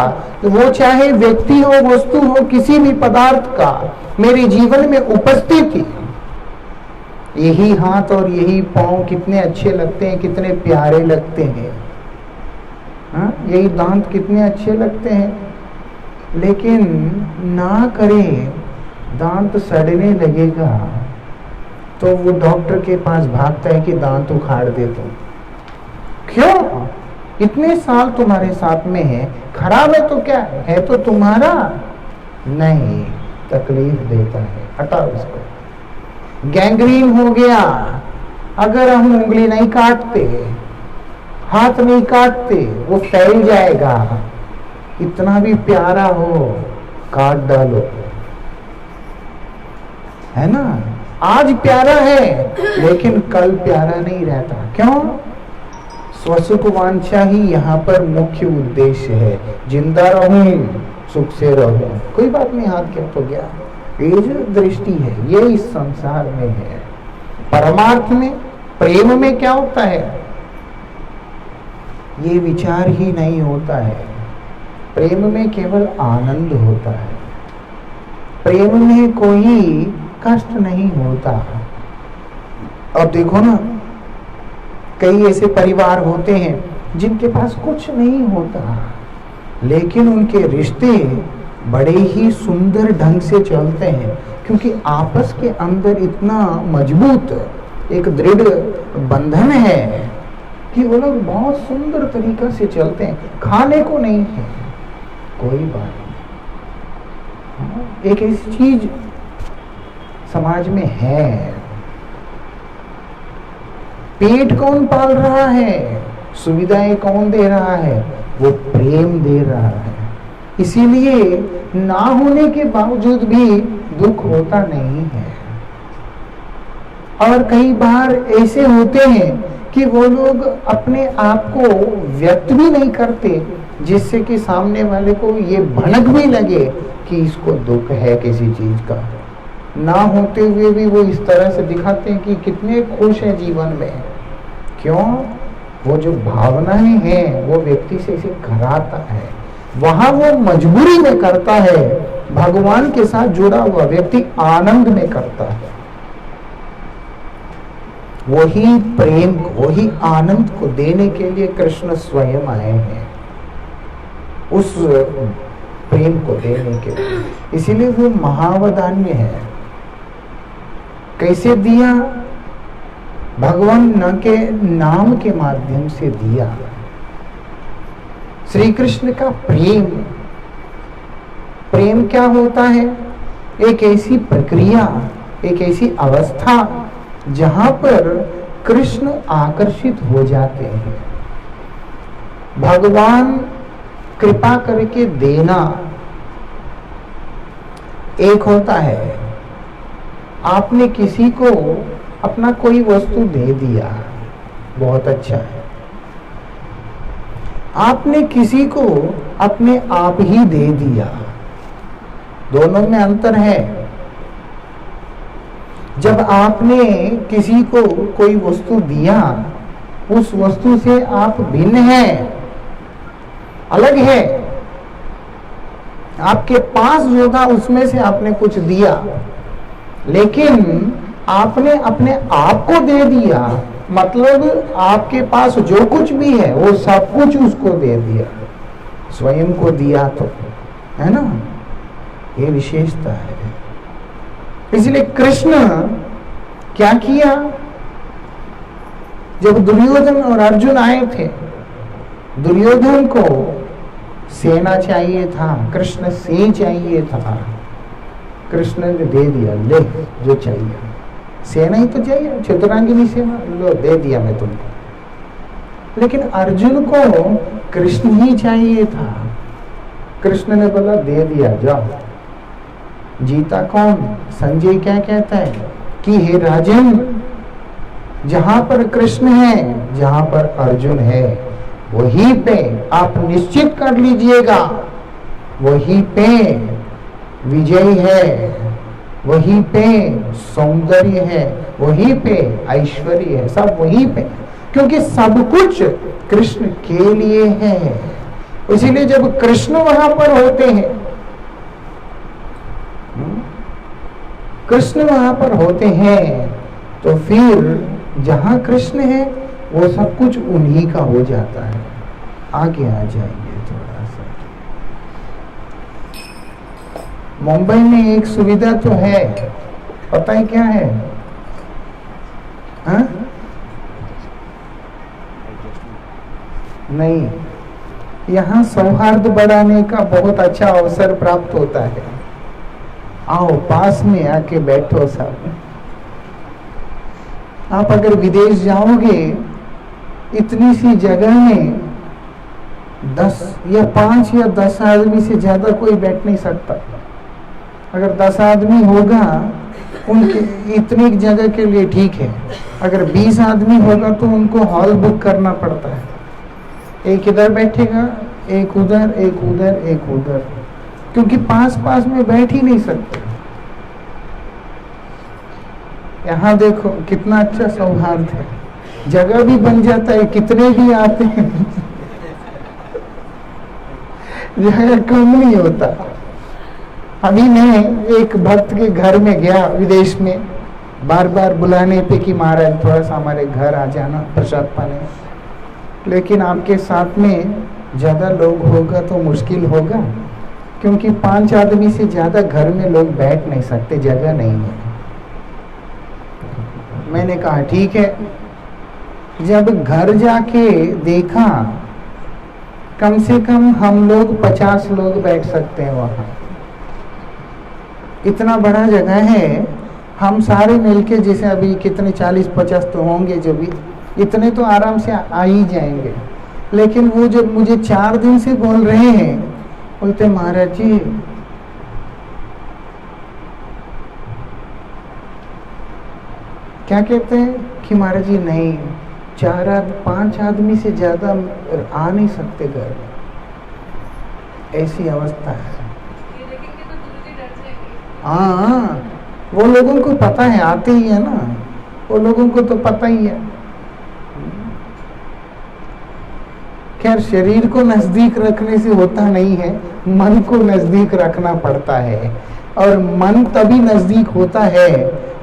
वो चाहे व्यक्ति हो, वस्तु हो, किसी भी पदार्थ का मेरे जीवन में उपस्थिति। यही हाथ और यही पांव कितने अच्छे लगते हैं, कितने प्यारे लगते हैं। हाँ, यही दांत कितने अच्छे लगते हैं, लेकिन ना करे दांत सड़ने लगेगा तो वो डॉक्टर के पास भागता है कि दांत उखाड़ दे दो। क्यों? इतने साल तुम्हारे साथ में है, खराब है तो क्या है तो तुम्हारा नहीं, तकलीफ देता है, हटाओ इसको। गैंग्रीन हो गया, अगर हम उंगली नहीं काटते, हाथ नहीं काटते, वो फैल जाएगा। इतना भी प्यारा हो काट डालो, है ना? आज प्यारा है लेकिन कल प्यारा नहीं रहता। क्यों? स्वसुख वांछा ही यहाँ पर मुख्य उद्देश्य है। जिंदा रहूं, सुख से रहूं, कोई बात नहीं, हाथ क्या तो गया। ये जो दृष्टि है ये इस संसार में है। परमार्थ में, प्रेम में क्या होता है? ये विचार ही नहीं होता है। प्रेम में केवल आनंद होता है। प्रेम में कोई कष्ट नहीं होता। अब देखो ना, कई ऐसे परिवार होते हैं जिनके पास कुछ नहीं होता लेकिन उनके रिश्ते बड़े ही सुंदर ढंग से चलते हैं, क्योंकि आपस के अंदर इतना मजबूत एक दृढ़ बंधन है कि वो लोग बहुत सुंदर तरीका से चलते हैं। खाने को नहीं है कोई बात नहीं, एक ऐसी चीज समाज में है। पेट कौन पाल रहा है, सुविधाएं कौन दे रहा है? वो प्रेम दे रहा है। इसीलिए ना होने के बावजूद भी दुख होता नहीं है। और कई बार ऐसे होते हैं कि वो लोग अपने आप को व्यक्त भी नहीं करते, जिससे कि सामने वाले को ये भनक भी लगे कि इसको दुख है किसी चीज का। ना होते हुए भी वो इस तरह से दिखाते हैं कि कितने खुश हैं जीवन में। क्यों? वो जो भावनाएं हैं वो व्यक्ति से इसे कराता है। वहां वो मजबूरी में करता है, भगवान के साथ जुड़ा हुआ व्यक्ति आनंद में करता है। वही प्रेम, वही आनंद को देने के लिए कृष्ण स्वयं आए हैं, उस प्रेम को देने के लिए। इसीलिए वो महावदान्य है। कैसे दिया? भगवान न के नाम के माध्यम से दिया। श्री कृष्ण का प्रेम, प्रेम क्या होता है? एक ऐसी प्रक्रिया, एक ऐसी अवस्था जहां पर कृष्ण आकर्षित हो जाते हैं। भगवान कृपा करके देना एक होता है, आपने किसी को अपना कोई वस्तु दे दिया, बहुत अच्छा है। आपने किसी को अपने आप ही दे दिया, दोनों में अंतर है। जब आपने किसी को कोई वस्तु दिया, उस वस्तु से आप भिन्न हैं, अलग है। आपके पास जो था उसमें से आपने कुछ दिया, लेकिन आपने अपने आप को दे दिया, मतलब आपके पास जो कुछ भी है वो सब कुछ उसको दे दिया, स्वयं को दिया, तो है ना, ये विशेषता है। इसलिए कृष्ण क्या किया? जब दुर्योधन और अर्जुन आए थे, दुर्योधन को सेना चाहिए था, कृष्ण से चाहिए था, कृष्ण ने दे दिया, ले जो चाहिए, सेना ही तो चाहिए, चतुरांगिनी सेना, लो दे दिया मैं तुमको। लेकिन अर्जुन को कृष्ण ही चाहिए था, कृष्ण ने बोला दे दिया, जाओ। जीता कौन? संजय क्या कहता है कि हे राजन, जहां पर कृष्ण है, जहां पर अर्जुन है, वहीं पे आप निश्चित कर लीजिएगा, वहीं पे विजय है, वहीं पे सौंदर्य है, वहीं पे ऐश्वर्य है, सब वहीं पे, क्योंकि सब कुछ कृष्ण के लिए है। इसीलिए जब कृष्ण वहां पर होते हैं, कृष्ण वहां पर होते हैं, तो फिर जहां कृष्ण है वो सब कुछ उन्हीं का हो जाता है। आगे आ जाएंगे थोड़ा सा। मुंबई में एक सुविधा तो है, पता है क्या है? हाँ? नहीं, यहाँ सौहार्द बढ़ाने का बहुत अच्छा अवसर प्राप्त होता है। आओ पास में आके बैठो सब। आप अगर विदेश जाओगे, इतनी सी जगह में 10 या 5 या 10 आदमी से ज्यादा कोई बैठ नहीं सकता। अगर 10 आदमी होगा उनके इतनी जगह के लिए ठीक है, अगर 20 आदमी होगा तो उनको हॉल बुक करना पड़ता है। एक इधर बैठेगा, एक उधर, एक उधर, एक उधर, क्योंकि पास पास में बैठ ही नहीं सकते। यहाँ देखो कितना अच्छा सौहार्द है, जगह भी बन जाता है, कितने भी आते हैं जगह कम नहीं होता। अभी मैं एक भक्त के घर में गया विदेश में, बार बार बुलाने पे कि महाराज थोड़ा सा हमारे घर आ जाना प्रसाद पाने, लेकिन आपके साथ में ज्यादा लोग होगा तो मुश्किल होगा, क्योंकि 5 आदमी से ज्यादा घर में लोग बैठ नहीं सकते, जगह नहीं है। मैंने कहा ठीक है। जब घर जाके देखा, कम से कम हम लोग 50 लोग बैठ सकते हैं वहां, इतना बड़ा जगह है। हम सारे मिलके जैसे अभी कितने 40-50 तो होंगे, जो भी इतने तो आराम से आ ही जाएंगे। लेकिन वो जब मुझे 4 दिन से बोल रहे हैं, बोलते महाराज जी क्या कहते हैं कि महाराज जी नहीं, 4-5 आदमी से ज्यादा आ नहीं सकते घर, ऐसी अवस्था है। हाँ, वो लोगों को पता है, आते ही है ना, वो लोगों को तो पता ही है। खैर शरीर को नजदीक रखने से होता नहीं है, मन को नजदीक रखना पड़ता है। और मन तभी नजदीक होता है,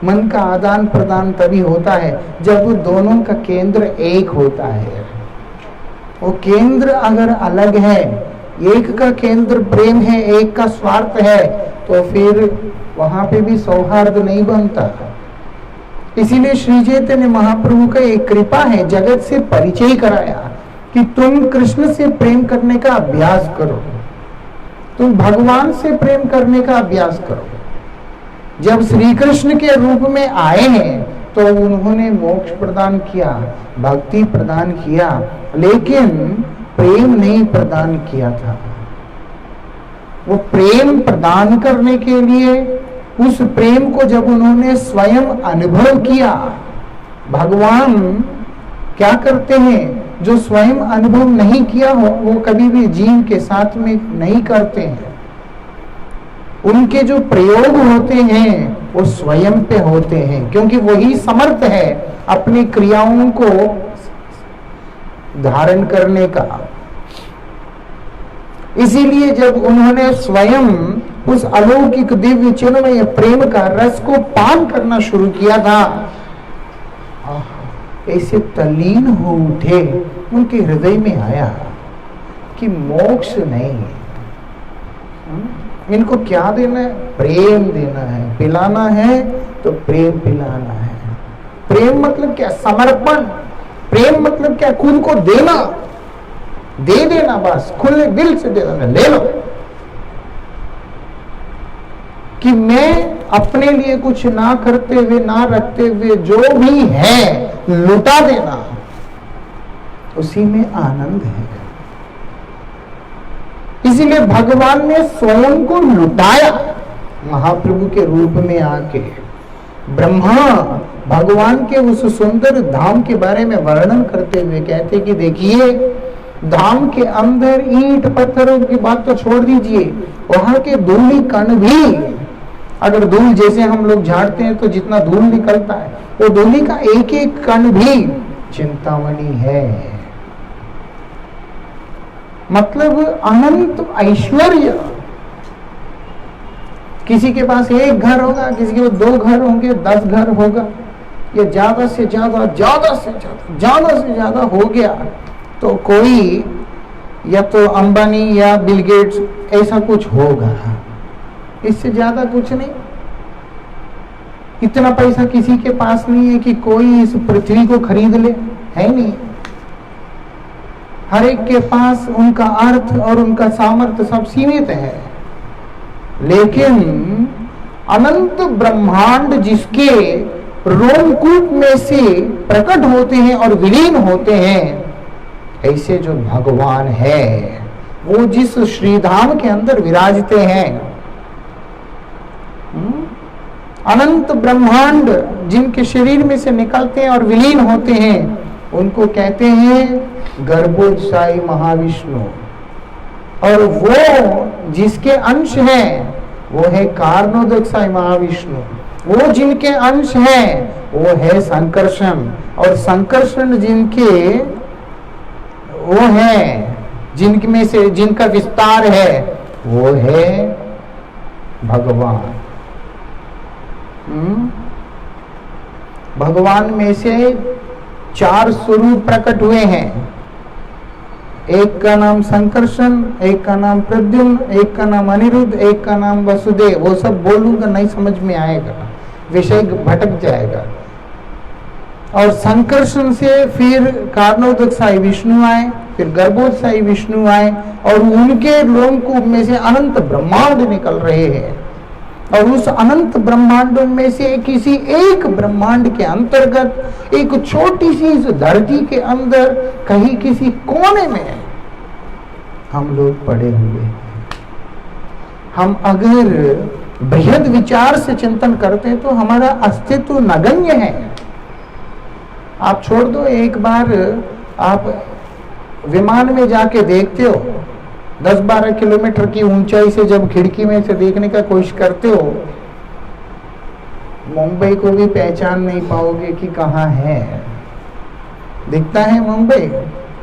मन का आदान प्रदान तभी होता है जब वो दोनों का केंद्र एक होता है। वो केंद्र अगर अलग है, एक का केंद्र प्रेम है, एक का स्वार्थ है, तो फिर वहां पे भी सौहार्द नहीं बनता। इसीलिए श्री चैतन्य महाप्रभु का एक कृपा है, जगत से परिचय कराया कि तुम कृष्ण से प्रेम करने का अभ्यास करो, तुम भगवान से प्रेम करने का अभ्यास करो। जब श्री कृष्ण के रूप में आए हैं तो उन्होंने मोक्ष प्रदान किया, भक्ति प्रदान किया, लेकिन प्रेम नहीं प्रदान किया था। वो प्रेम प्रदान करने के लिए उस प्रेम को जब उन्होंने स्वयं अनुभव किया, भगवान क्या करते हैं, जो स्वयं अनुभव नहीं किया हो वो कभी भी जीव के साथ में नहीं करते हैं। उनके जो प्रयोग होते हैं वो स्वयं पे होते हैं, क्योंकि वही समर्थ है अपनी क्रियाओं को धारण करने का। इसीलिए जब उन्होंने स्वयं उस अलौकिक दिव्य चिन्मय प्रेम का रस को पान करना शुरू किया था, ऐसे तल्लीन हो उठे, उनके हृदय में आया कि मोक्ष नहीं है, इनको क्या देना है, प्रेम देना है, पिलाना है तो प्रेम पिलाना है। प्रेम मतलब क्या, समर्पण। प्रेम मतलब क्या, खुद को देना, दे देना, बस खुले दिल से दे देना, ले लो। कि मैं अपने लिए कुछ ना करते हुए, ना रखते हुए, जो भी है लुटा देना, उसी में आनंद है। इसीलिए भगवान ने स्वयं को लुटाया महाप्रभु के रूप में आके। ब्रह्मा भगवान के उस सुंदर धाम के बारे में वर्णन करते हुए कहते कि देखिए, धाम के अंदर ईंट पत्थरों की बात तो छोड़ दीजिए, वहां के धूली कण भी, अगर धूल जैसे हम लोग झाड़ते हैं तो जितना धूल निकलता है, वो धूली का एक एक कण भी चिंतामणि है। मतलब अनंत ऐश्वर्य। किसी के पास एक घर होगा, किसी के पास 2 घर होंगे, 10 घर होगा, ये ज्यादा से ज्यादा, ज्यादा से ज्यादा, ज्यादा से ज्यादा हो गया तो कोई या तो अंबानी या बिल गेट्स ऐसा कुछ होगा, इससे ज्यादा कुछ नहीं। इतना पैसा किसी के पास नहीं है कि कोई इस पृथ्वी को खरीद ले, है नहीं। हर एक के पास उनका अर्थ और उनका सामर्थ्य सब सीमित है, लेकिन अनंत ब्रह्मांड जिसके रोमकूप में से प्रकट होते हैं और विलीन होते हैं, ऐसे जो भगवान है वो जिस श्रीधाम के अंदर विराजते हैं, अनंत ब्रह्मांड जिनके शरीर में से निकलते हैं और विलीन होते हैं, उनको कहते हैं गर्भोत्साई महाविष्णु। और वो जिसके अंश हैं वो है कारणोदकसाई महाविष्णु। वो जिनके अंश हैं वो है संकर्षण, और संकर्षण जिनके वो है, जिनमें से जिनका विस्तार है वो है भगवान। भगवान में से 4 स्वरूप प्रकट हुए हैं। एक का नाम संकर्षण, एक का नाम प्रद्युम्न, एक का नाम अनिरुद्ध, एक का नाम वसुदेव। वो सब बोलूंगा नहीं समझ में आएगा, विषय भटक जाएगा। और संकर्षण से फिर कारणोदकसाई विष्णु आए, फिर गर्भोत्साई विष्णु आए, और उनके लोमकूप में से अनंत ब्रह्मांड निकल रहे हैं। और उस अनंत ब्रह्मांडों में से किसी एक ब्रह्मांड के अंतर्गत एक छोटी सी इस धरती के अंदर कहीं किसी कोने में हम लोग पड़े हुए हैं। हम अगर बृहद विचार से चिंतन करते हैं तो हमारा अस्तित्व नगण्य है। आप छोड़ दो, एक बार आप विमान में जाके देखते हो, 10-12 किलोमीटर की ऊंचाई से जब खिड़की में से देखने का कोशिश करते हो, मुंबई को भी पहचान नहीं पाओगे कि कहाँ है। दिखता है मुंबई?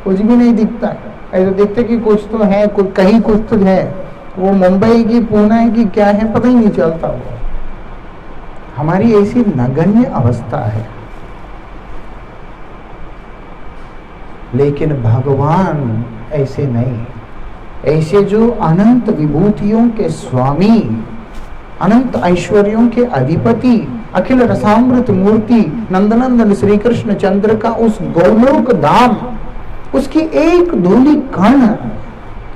कुछ भी नहीं दिखता है। ऐसे देखते कि कुछ तो है, कहीं कुछ तो है, वो मुंबई की पुणे की क्या है पता ही नहीं चलता। वो हमारी ऐसी नगण्य अवस्था है। लेकिन भगवान ऐसे नहीं, ऐसे जो अनंत विभूतियों के स्वामी, अनंत ऐश्वर्यों के अधिपति, अखिल रसामृत मूर्ति नंदनंदन श्री कृष्ण चंद्र का उस गौलोक धाम, उसकी एक धूलि कण,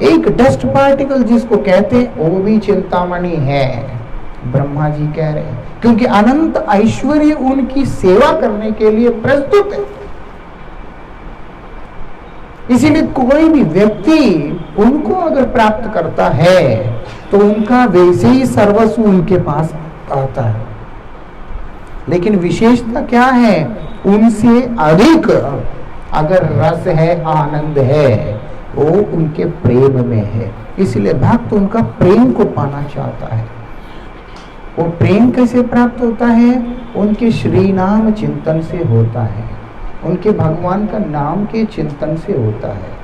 एक डस्ट पार्टिकल जिसको कहते वो भी चिंतामणि है, ब्रह्मा जी कह रहे हैं, क्योंकि अनंत ऐश्वर्य उनकी सेवा करने के लिए प्रस्तुत है। इसीलिए कोई भी व्यक्ति उनको अगर प्राप्त करता है तो उनका वैसे ही सर्वस्व उनके पास आता है। लेकिन विशेषता क्या है, उनसे अधिक अगर रस है, आनंद है, वो उनके प्रेम में है। इसलिए भक्त उनका प्रेम को पाना चाहता है। वो प्रेम कैसे प्राप्त होता है? उनके श्री नाम चिंतन से होता है, उनके भगवान का नाम के चिंतन से होता है।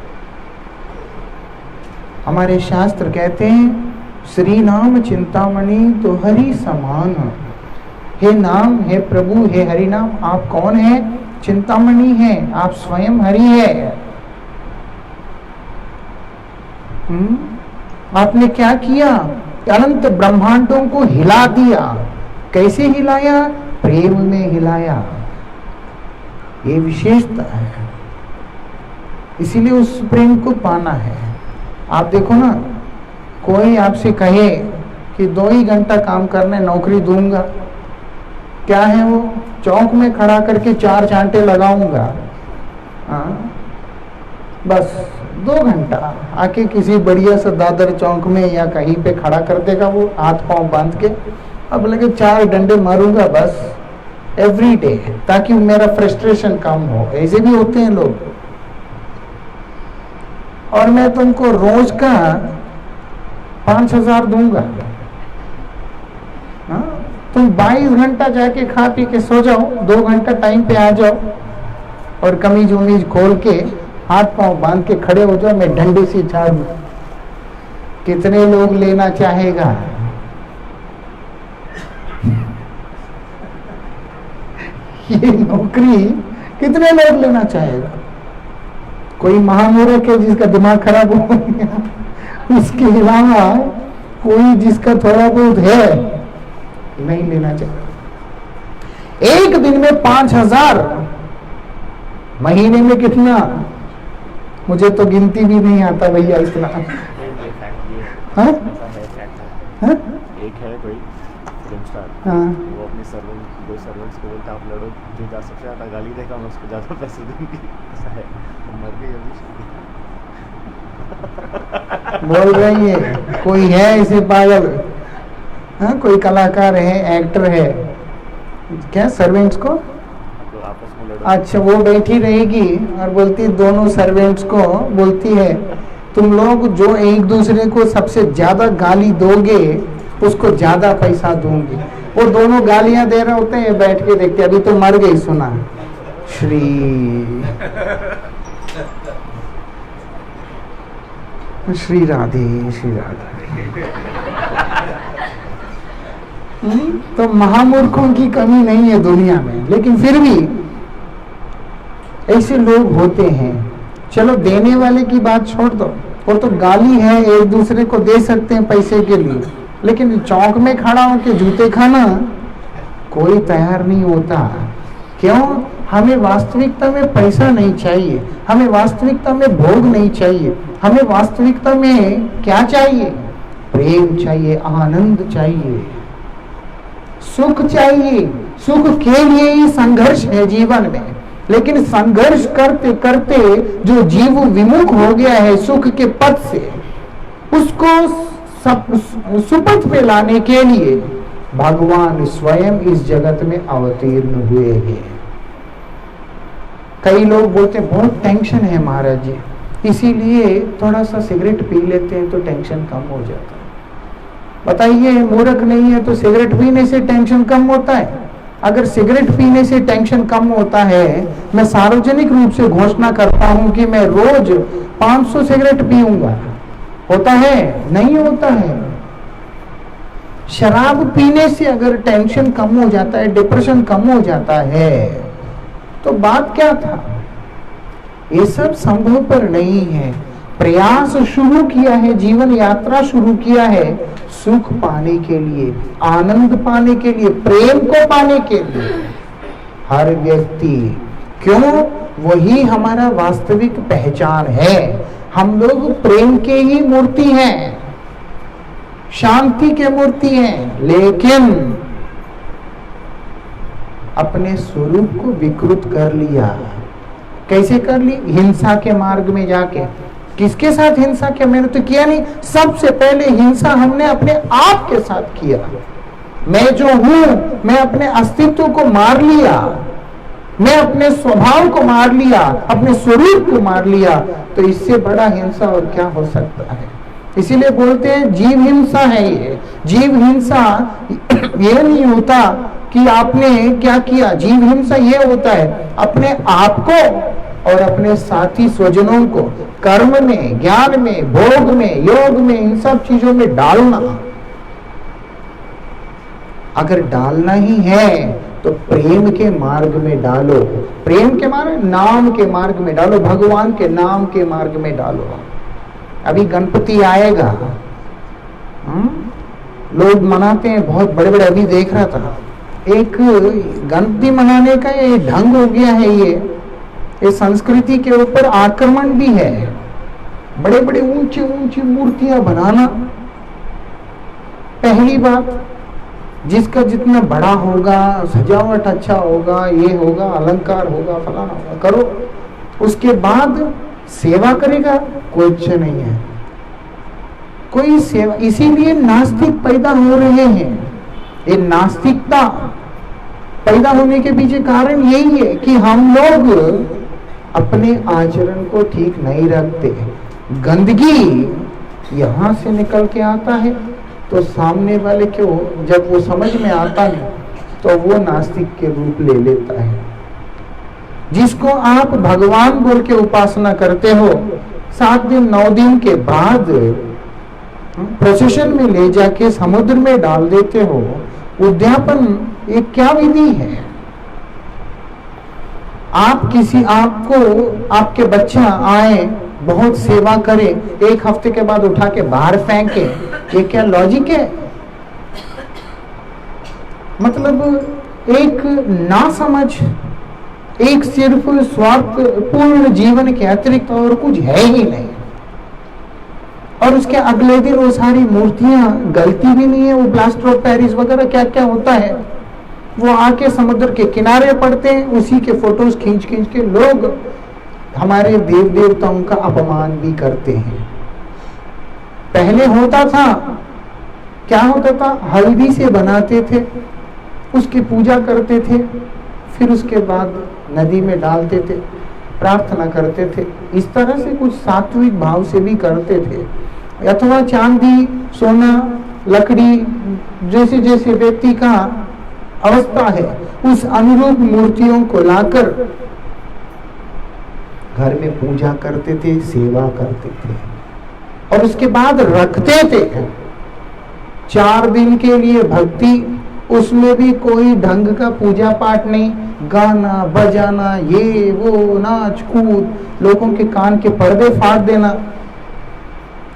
हमारे शास्त्र कहते हैं श्री नाम चिंतामणि तो हरि समान। हे नाम, हे प्रभु, हे हरि नाम, आप कौन है? चिंतामणि है, आप स्वयं हरि है। आपने क्या किया? अनंत ब्रह्मांडों को हिला दिया। कैसे हिलाया? प्रेम में हिलाया। ये विशेषता है, इसीलिए उस प्रेम को पाना है। आप देखो ना, कोई आपसे कहे कि 2 ही घंटा काम करने नौकरी दूंगा, क्या है वो? चौक में खड़ा करके 4 चांटे लगाऊंगा, बस 2 घंटा आके किसी बढ़िया सा दादर चौक में या कहीं पे खड़ा कर देगा, वो हाथ पांव बांध के, अब लगे 4 डंडे मारूंगा बस एवरी डे, ताकि मेरा फ्रस्ट्रेशन कम हो। ऐसे भी होते हैं लोग। और मैं तुमको रोज का 5,000 दूंगा, तुम 22 घंटा जाके खा पी के सो जाओ, 2 घंटा टाइम पे आ जाओ और कमीज उमीज खोल के हाथ पांव बांध के खड़े हो जाओ, मैं डंडे से झाड़ दूं। कितने लोग लेना चाहेगा? ये नौकरी कितने लोग लेना चाहेगा? कोई महामूर्ख है जिसका दिमाग खराब हो गया, उसके अलावा कोई जिसका थोड़ा बहुत है नहीं लेना चाहिए। एक दिन में 5,000, महीने में कितना? मुझे तो गिनती भी नहीं आता भैया इतना। हाँ? हाँ?
एक है कोई फिल्म स्टार, वो अपने दो सर्वेंट्स को बोलता है, आप लड़ो, जो सबसे ज्यादा गाली देगा मैं उसको ज्यादा पैसे दूंगी। ऐसा है, मर गई अभी।
बोल रही है कोई है ऐसे पागल? हाँ, कोई कलाकार है, एक्टर है, क्या सर्वेंट्स को
आपस में लड़ो।
अच्छा, वो बैठी रहेगी और बोलती, दोनों सर्वेंट्स को बोलती है, तुम लोग जो एक दूसरे को सबसे ज्यादा गाली दोगे उसको ज्यादा पैसा दूंगी। वो दोनों गालियां दे रहे होते हैं, बैठ के देखते, अभी तो मर गई। सुना श्री श्री राधे, श्री राधे। तो महामूर्खों की कमी नहीं है दुनिया में, लेकिन फिर भी ऐसे लोग होते हैं। चलो, देने वाले की बात छोड़ दो, वो तो गाली है, एक दूसरे को दे सकते हैं पैसे के लिए, लेकिन चौक में खड़ा होकर जूते खाना कोई तैयार नहीं होता। क्यों? हमें वास्तविकता में पैसा नहीं चाहिए, हमें वास्तविकता में भोग नहीं चाहिए, हमें वास्तविकता में क्या चाहिए? प्रेम चाहिए, आनंद चाहिए, सुख चाहिए। सुख के लिए ही संघर्ष है जीवन में, लेकिन संघर्ष करते करते जो जीव विमुख हो गया है सुख के पद से, उसको सुपथ पे लाने के लिए भगवान स्वयं इस जगत में अवतीर्ण हुए हैं। कई लोग बोलते हैं बहुत टेंशन है महाराज जी, इसीलिए थोड़ा सा सिगरेट पी लेते हैं तो टेंशन कम हो जाता है। बताइए, मूर्ख नहीं है तो सिगरेट पीने से टेंशन कम होता है? अगर सिगरेट पीने से टेंशन कम होता है, मैं सार्वजनिक रूप से घोषणा करता हूं कि मैं रोज 500 सिगरेट पीऊंगा, होता है? नहीं होता है। शराब पीने से अगर टेंशन कम हो जाता है, डिप्रेशन कम हो जाता है, तो बात क्या था? ये सब संभव पर नहीं है। प्रयास शुरू किया है, जीवन यात्रा शुरू किया है सुख पाने के लिए, आनंद पाने के लिए, प्रेम को पाने के लिए। हर व्यक्ति, क्यों? वही हमारा वास्तविक पहचान है। हम लोग प्रेम के ही मूर्ति हैं, शांति के मूर्ति हैं, लेकिन अपने स्वरूप को विकृत कर लिया। कैसे कर ली? हिंसा के मार्ग में जाके। किसके साथ हिंसा किया? मैंने तो किया नहीं। सबसे पहले हिंसा हमने अपने आप के साथ किया। मैं जो हूं, मैं अपने अस्तित्व को मार लिया, मैं अपने स्वभाव को मार लिया, अपने स्वरूप को मार लिया। तो इससे बड़ा हिंसा और क्या हो सकता है? इसीलिए बोलते हैं जीव हिंसा है ये। जीव हिंसा ये नहीं होता कि आपने क्या किया। जीव हिंसा ये होता है अपने आप को और अपने साथी स्वजनों को कर्म में, ज्ञान में, भोग में, योग में, इन सब चीजों में डालना। अगर डालना ही है तो प्रेम के मार्ग में डालो। प्रेम के मार्ग, नाम के मार्ग में डालो, भगवान के नाम के मार्ग में डालो। अभी गणपति आएगा, लोग मनाते हैं बहुत बड़े बड़े। अभी देख रहा था एक गणपति मनाने का ये ढंग हो गया है, ये संस्कृति के ऊपर आक्रमण भी है। बड़े बड़े ऊंची ऊंची मूर्तियां बनाना। पहली बात, जिसका जितना बड़ा होगा, सजावट अच्छा होगा, ये होगा, अलंकार होगा, फलाना होगा, करो। उसके बाद सेवा करेगा, कुछ नहीं है कोई सेवा। इसीलिए नास्तिक पैदा हो रहे हैं। ये नास्तिकता पैदा होने के पीछे कारण यही है कि हम लोग अपने आचरण को ठीक नहीं रखते। गंदगी यहां से निकल के आता है तो सामने वाले को जब वो समझ में आता है तो वो नास्तिक के रूप ले लेता है। जिसको आप भगवान बोल के उपासना करते हो, 7 दिन 9 दिन के बाद प्रोसेशन में ले जाके समुद्र में डाल देते हो। उद्यापन एक क्या विधि है? आपको आपके बच्चा आए, बहुत सेवा करे, 1 हफ्ते के बाद उठा के बाहर फेंके, ये क्या लॉजिक है? मतलब एक नासमझ, एक सिर्फ स्वार्थपूर्ण जीवन के अतिरिक्त और कुछ है ही नहीं। और उसके अगले दिन वो सारी मूर्तियां, गलती भी नहीं है, वो प्लास्टर ऑफ पेरिस वगैरह क्या क्या होता है, वो आके समुद्र के किनारे पड़ते हैं। उसी के फोटोज खींच खींच के लोग हमारे देव देवताओं का अपमान भी करते हैं। पहले होता था, क्या होता था? हल्दी से बनाते थे, उसकी पूजा करते थे, फिर उसके बाद नदी में डालते थे, प्रार्थना करते थे। इस तरह से कुछ सात्विक भाव से भी करते थे। अथवा चांदी, सोना, लकड़ी, जैसे जैसे व्यक्ति का अवस्था है उस अनुरूप मूर्तियों को लाकर घर में पूजा करते थे, सेवा करते थे और उसके बाद रखते थे 4 दिन के लिए भक्ति। उसमें भी कोई ढंग का पूजा पाठ नहीं, गाना बजाना, ये वो, नाच कूद, लोगों के कान के पर्दे फाड़ देना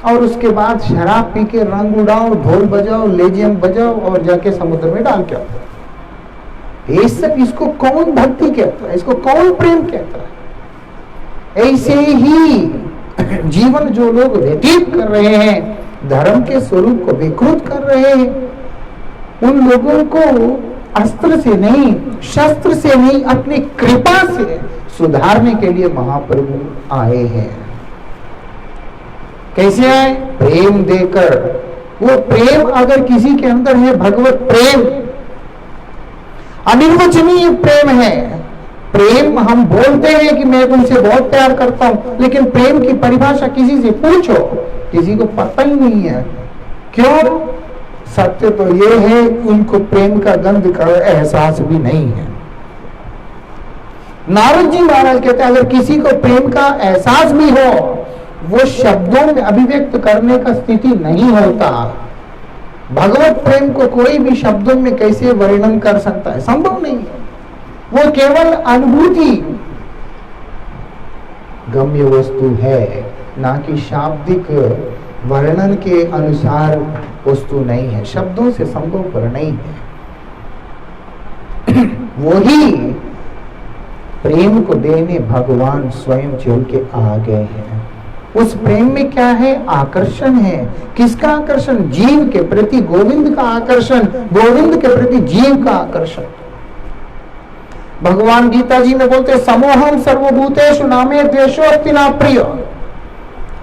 और उसके बाद शराब पी के रंग उड़ाओ, ढोल बजाओ, लेजियम बजाओ और जाके समुद्र में डाल के आओ। ये सब, इसको कौन भक्ति कहता है? इसको कौन प्रेम कहता है? ऐसे ही जीवन जो लोग व्यतीत कर रहे हैं, धर्म के स्वरूप को विकृत कर रहे हैं, उन लोगों को अस्त्र से नहीं, शस्त्र से नहीं, अपनी कृपा से सुधारने के लिए महाप्रभु आए हैं। कैसे आए? प्रेम देकर। वो प्रेम अगर किसी के अंदर है, भगवत प्रेम, अनिर्वचनीय प्रेम है। प्रेम हम बोलते हैं कि मैं तुमसे बहुत प्यार करता हूं, लेकिन प्रेम की परिभाषा किसी से पूछो, किसी को पता ही नहीं है। क्यों? सत्य तो ये है उनको प्रेम का गंध का एहसास भी नहीं है। नारद जी महाराज कहते हैं अगर किसी को प्रेम का एहसास भी हो, वो शब्दों में अभिव्यक्त करने का स्थिति नहीं होता। भगवत प्रेम को कोई भी शब्दों में कैसे वर्णन कर सकता है, संभव नहीं है। वो केवल अनुभूति गम्य वस्तु है, ना कि शाब्दिक वर्णन के अनुसार वस्तु नहीं है, शब्दों से संभव पर नहीं है। वही प्रेम को देने भगवान स्वयं चल के आ गए हैं। उस प्रेम में क्या है? आकर्षण है। किसका आकर्षण? जीव के प्रति गोविंद का आकर्षण, गोविंद के प्रति जीव का आकर्षण। भगवान गीता जी में बोलते समोहम सर्वभूतेषु नामे द्वेषो अस्ति न प्रिय।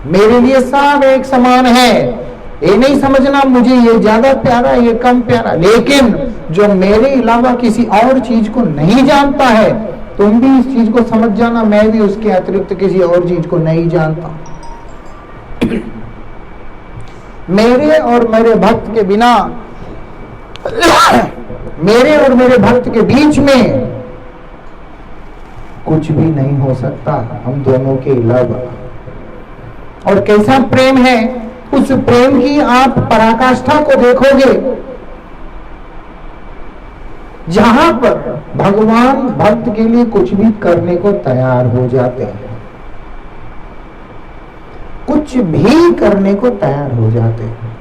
मेरे लिए सब एक समान है, ये नहीं समझना मुझे ये ज्यादा प्यारा ये कम प्यारा। लेकिन जो मेरे अलावा किसी और चीज को नहीं जानता है, तुम भी इस चीज को समझ जाना, मैं भी उसके अतिरिक्त किसी और चीज को नहीं जानता। मेरे और मेरे भक्त के बिना मेरे और मेरे भक्त के बीच में कुछ भी नहीं हो सकता, हम दोनों के अलावा। और कैसा प्रेम है, उस प्रेम की आप पराकाष्ठा को देखोगे, जहां पर भगवान भक्त के लिए कुछ भी करने को तैयार हो जाते हैं, कुछ भी करने को तैयार हो जाते हैं।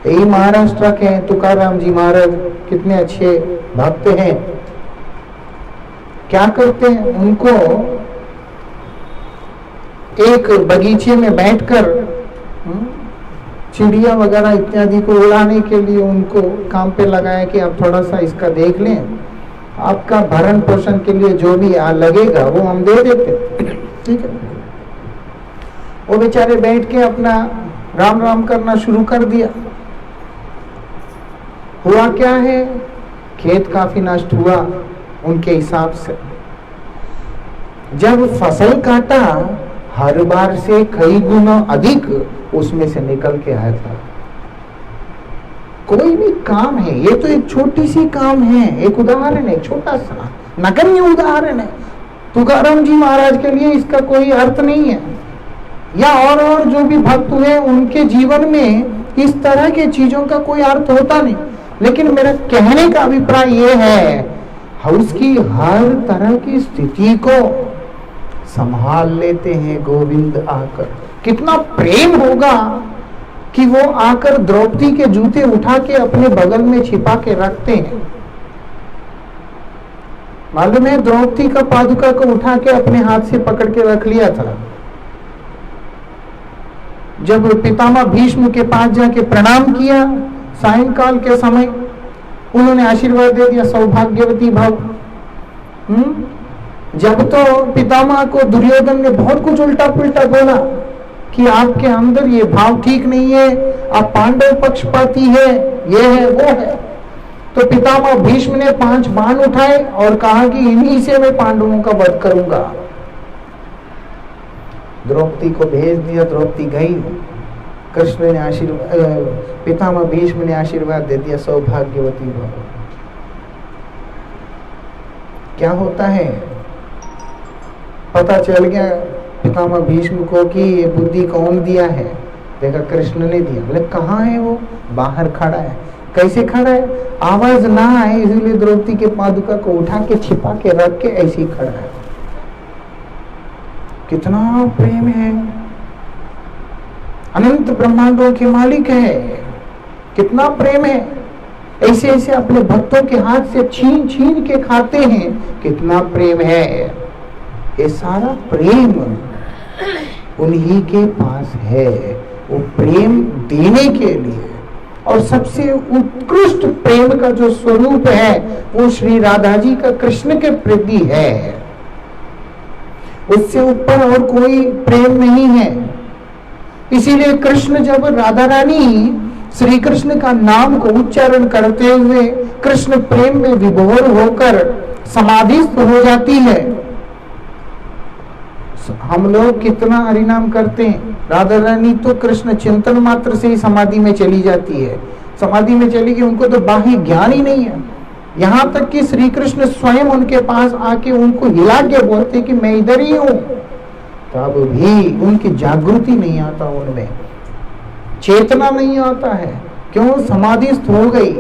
यही महाराष्ट्र के तुकाराम जी महाराज कितने अच्छे भक्त हैं। क्या करते हैं? उनको एक बगीचे में बैठकर चिड़िया वगैरह इत्यादि को उड़ाने के लिए उनको काम पे लगाया कि आप थोड़ा सा इसका देख लें, आपका भरण पोषण के लिए जो भी लगेगा वो हम दे देते। ठीक है, वो बेचारे बैठ के अपना राम राम करना शुरू कर दिया। हुआ क्या है? खेत काफी नष्ट हुआ उनके हिसाब से। जब फसल काटा, हर बार से कई गुना अधिक उसमें से निकल के आया था। कोई भी काम है, ये तो एक छोटी सी काम है, एक उदाहरण है, छोटा सा नगण्य उदाहरण है। तुकाराम जी महाराज के लिए इसका कोई अर्थ नहीं है, या और जो भी भक्त हुए उनके जीवन में इस तरह की चीजों का कोई अर्थ होता नहीं। लेकिन मेरा कहने का अभिप्राय ये है, उसकी हर तरह की स्थिति को संभाल लेते हैं गोविंद आकर। कितना प्रेम होगा कि वो आकर द्रौपदी के जूते उठा के अपने बगल में छिपा के रखते हैं। मालूम है, द्रौपदी का पादुका को उठा के अपने हाथ से पकड़ के रख लिया था। जब पितामह भीष्म के पास जाके प्रणाम किया सायंकाल के समय, उन्होंने आशीर्वाद दे दिया सौभाग्यवती भव। जब तो पितामह को दुर्योधन ने बहुत कुछ उल्टा पुल्टा बोला कि आपके अंदर ये भाव ठीक नहीं है, आप पांडव पक्षपाती है, ये है वो है, तो पितामह भीष्म ने 5 बाण उठाए और कहा कि इन्हीं से मैं पांडवों का वध करूंगा। द्रौपदी को भेज दिया, द्रौपदी गई। कृष्ण ने आशीर्वाद, पितामह भीष्म ने आशीर्वाद दे दिया सौभाग्यवती भव। क्या होता है? पता चल गया पितामह भीष्म को कि ये बुद्धि कौन दिया है। देखा कृष्ण ने दिया। बोले कहाँ है वो? बाहर खड़ा है। कैसे खड़ा है? आवाज ना आए इसलिए द्रौपदी के पादुका को उठा के छिपा के रख के ऐसे ही खड़ा है। कितना प्रेम है, अनंत ब्रह्मांडों के मालिक है, कितना प्रेम है। ऐसे ऐसे अपने भक्तों के हाथ से छीन छीन के खाते हैं, कितना प्रेम है। ये सारा प्रेम उन्हीं के पास है। वो प्रेम देने के लिए, और सबसे उत्कृष्ट प्रेम का जो स्वरूप है वो श्री राधा जी का कृष्ण के प्रति है। उससे ऊपर और कोई प्रेम नहीं है। इसीलिए कृष्ण जब राधा रानी श्री कृष्ण का नाम को उच्चारण करते हुए कृष्ण प्रेम में विभोर होकर समाधिस्थ हो जाती है, हम लोग कितना हरिनाम करते हैं। राधा रानी तो कृष्ण चिंतन मात्र से ही समाधि में चली जाती है। समाधि में चली गई, उनको तो बाह्य ज्ञान ही नहीं है। यहाँ तक कि श्री कृष्ण स्वयं उनके पास आके उनको हिला के बोलते कि मैं इधर ही हूं, तब भी उनकी जागृति नहीं आता, उनमें चेतना नहीं आता है। क्यों? समाधिस्थ हो गई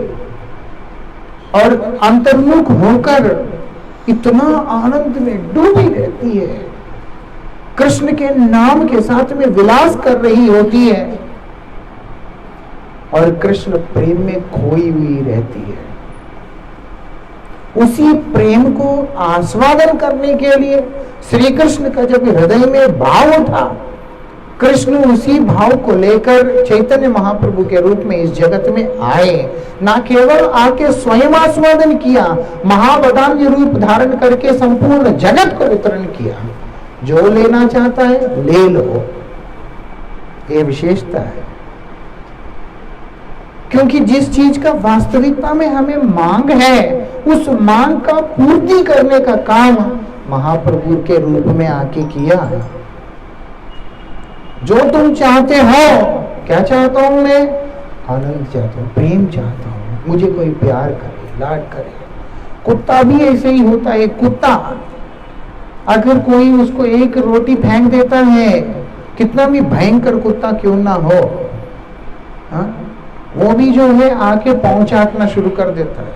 और अंतर्मुख होकर इतना आनंद में डूबी रहती है, कृष्ण के नाम के साथ में विलास कर रही होती है और कृष्ण प्रेम में खोई हुई रहती है। उसी प्रेम को आस्वादन करने के लिए श्री कृष्ण का जब हृदय में भाव उठा, कृष्ण उसी भाव को लेकर चैतन्य महाप्रभु के रूप में इस जगत में आए। ना केवल आके स्वयं आस्वादन किया, महावदान्य रूप धारण करके संपूर्ण जगत को वितरण किया। जो लेना चाहता है ले लो, ये विशेषता है। क्योंकि जिस चीज का वास्तविकता में हमें मांग है, उस मांग का पूर्ति करने का काम महाप्रभु के रूप में आके किया। जो तुम चाहते हो, क्या चाहता हूं मैं? आनंद चाहता हूं, प्रेम चाहता हूं, मुझे कोई प्यार करे, लाड करे। कुत्ता भी ऐसे ही होता है। कुत्ता अगर कोई उसको एक रोटी फेंक देता है, कितना भी भयंकर कुत्ता क्यों ना हो, वो भी जो है आके पांव चाटना शुरू कर देता है।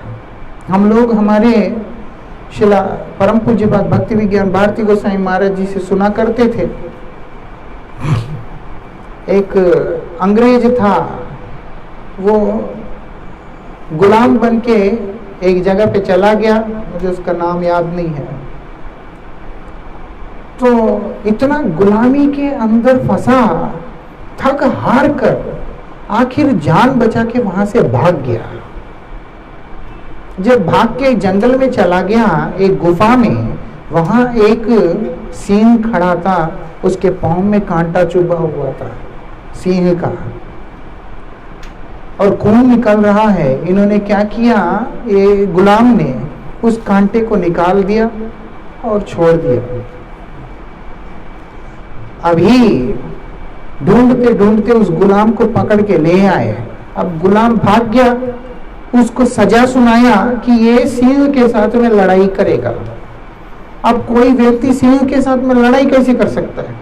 हम लोग हमारे शिला परम पूज्य भक्ति विज्ञान भारती गोसाई महाराज जी से सुना करते थे, एक अंग्रेज था, वो गुलाम बन के एक जगह पे चला गया, मुझे उसका नाम याद नहीं है। तो इतना गुलामी के अंदर फंसा, थक हार कर आखिर जान बचा के वहां से भाग गया। जब भाग के जंगल में चला गया, एक गुफा में, वहां एक सिंह खड़ा था, उसके पांव में कांटा चुभा हुआ था सिंह का और खून निकल रहा है। इन्होंने क्या किया, ये गुलाम ने उस कांटे को निकाल दिया और छोड़ दिया। अभी ढूंढते ढूंढते उस गुलाम को पकड़ के ले आए। अब गुलाम भाग गया, उसको सजा सुनाया कि ये सिंह के साथ में लड़ाई करेगा। अब कोई व्यक्ति सिंह के साथ में लड़ाई कैसे कर सकता है?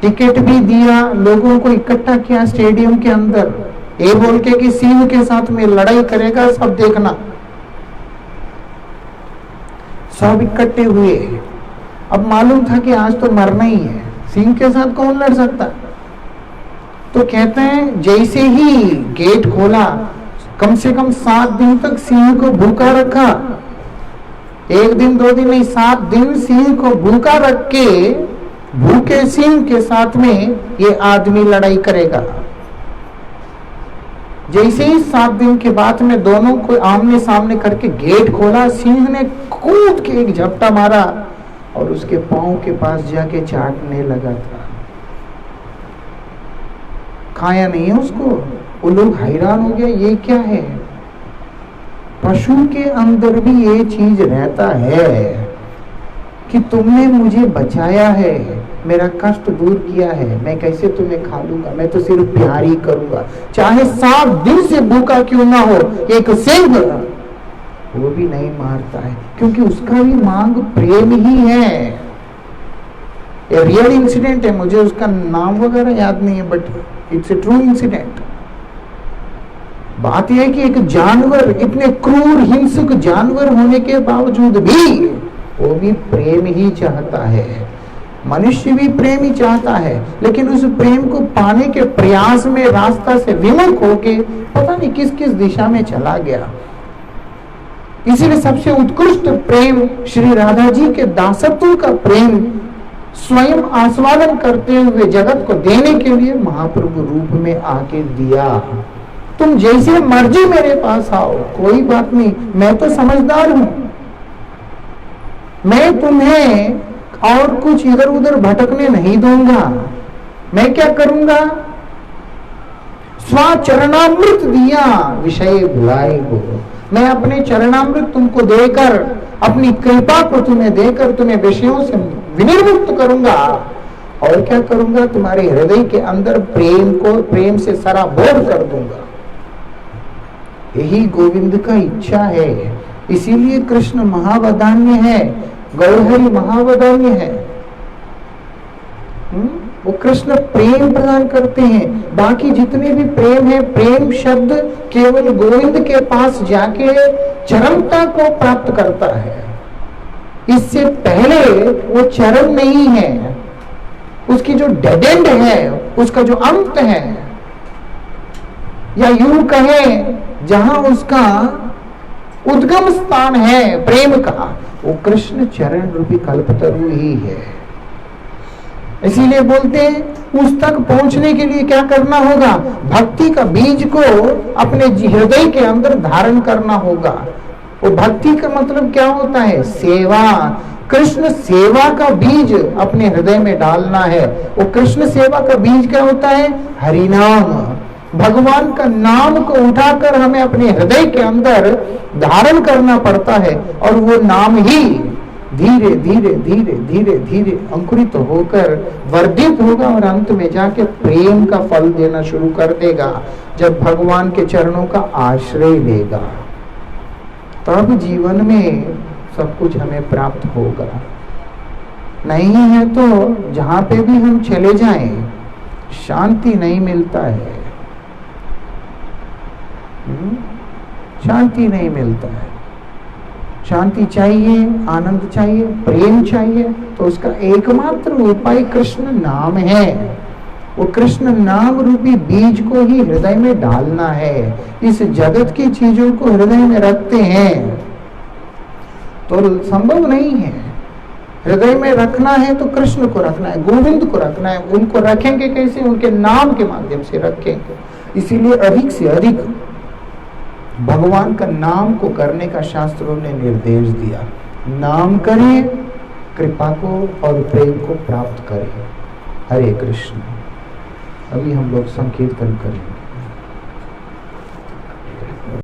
टिकट भी दिया, लोगों को इकट्ठा किया स्टेडियम के अंदर, ये बोल के कि सिंह के साथ में लड़ाई करेगा, सब देखना। सब इकट्ठे हुए। अब मालूम था कि आज तो मरना ही है, सिंह के साथ कौन लड़ सकता? तो कहते हैं जैसे ही गेट खोला, कम से कम 7 दिन तक सिंह को भूखा रखा। 1 दिन 2 दिन नहीं, 7 दिन सिंह को भूखा रख के, भूखे सिंह के साथ में ये आदमी लड़ाई करेगा। जैसे ही 7 दिन के बाद में दोनों को आमने सामने करके गेट खोला, सिंह ने कूद के एक झपटा मारा और उसके पांव के पास जाके चाटने लगा था। खाया नहीं है उसको। वो लोग हैरान हो गए, ये क्या है? पशु के अंदर भी ये चीज रहता है कि तुमने मुझे बचाया है, मेरा कष्ट दूर किया है, मैं कैसे तुम्हें खा लूंगा? मैं तो सिर्फ प्यार ही करूंगा, चाहे 7 दिन से भूखा क्यों ना हो। एक सिंह वो भी नहीं मारता है, क्योंकि उसका भी मांग प्रेम ही है। ये रियल इंसिडेंट है, मुझे उसका नाम वगैरह याद नहीं है, but it's a true incident. बात यह है कि एक जानवर, इतने क्रूर हिंसक जानवर होने के बावजूद भी वो भी प्रेम ही चाहता है। मनुष्य भी प्रेम ही चाहता है, लेकिन उस प्रेम को पाने के प्रयास में रास्ता से विमुख होके पता नहीं किस किस दिशा में चला गया। इसीलिए सबसे उत्कृष्ट प्रेम श्री राधा जी के दासत्व का प्रेम स्वयं आस्वादन करते हुए जगत को देने के लिए महाप्रभु रूप में आके दिया। तुम जैसे मर्जी मेरे पास आओ, कोई बात नहीं, मैं तो समझदार हूं, मैं तुम्हें और कुछ इधर उधर भटकने नहीं दूंगा। मैं क्या करूंगा? स्वचरणामृत दिया, विषय भुलाए हो। मैं अपने चरणामृत तुमको देकर, अपनी कृपा को तुम्हें देकर तुम्हें विषयों से विनिर्मुक्त करूंगा। और क्या करूंगा? तुम्हारे हृदय के अंदर प्रेम को प्रेम से सराबोर कर दूंगा। यही गोविंद का इच्छा है। इसीलिए कृष्ण महावदान्य है, गौहरी महावदान्य है। वो कृष्ण प्रेम प्रदान करते हैं। बाकी जितने भी प्रेम है, प्रेम शब्द केवल गोविंद के पास जाके चरमता को प्राप्त करता है। इससे पहले वो चरम नहीं है, उसकी जो डेड एंड है, उसका जो अंत है, या यूं कहें जहां उसका उद्गम स्थान है प्रेम का, वो कृष्ण चरण रूपी कल्पतरु ही है। इसीलिए बोलते हैं उस तक पहुंचने के लिए क्या करना होगा? भक्ति का बीज को अपने हृदय के अंदर धारण करना होगा। वो भक्ति का मतलब क्या होता है? सेवा। कृष्ण सेवा का बीज अपने हृदय में डालना है। वो कृष्ण सेवा का बीज क्या होता है? हरिनाम। भगवान का नाम को उठाकर हमें अपने हृदय के अंदर धारण करना पड़ता है, और वो नाम ही धीरे धीरे धीरे धीरे धीरे अंकुरित होकर वर्धित होगा और अंत में जाके प्रेम का फल देना शुरू कर देगा। जब भगवान के चरणों का आश्रय लेगा, तब जीवन में सब कुछ हमें प्राप्त होगा। नहीं है तो जहां पे भी हम चले जाएं, शांति नहीं मिलता है। शांति नहीं मिलता है। शांति चाहिए, आनंद चाहिए, प्रेम चाहिए, तो उसका एकमात्र उपाय कृष्ण नाम है। वो कृष्ण नाम रूपी बीज को ही हृदय में डालना है। इस जगत की चीजों को हृदय में रखते हैं तो संभव नहीं है। हृदय में रखना है तो कृष्ण को रखना है, गोविंद को रखना है। उनको रखेंगे कैसे? उनके नाम के माध्यम से रखेंगे। इसीलिए अधिक से अधिक भगवान का नाम को करने का शास्त्रों ने निर्देश दिया। नाम करें, कृपा को और प्रेम को प्राप्त करें। हरे कृष्ण। अभी हम लोग संकीर्तन करेंगे।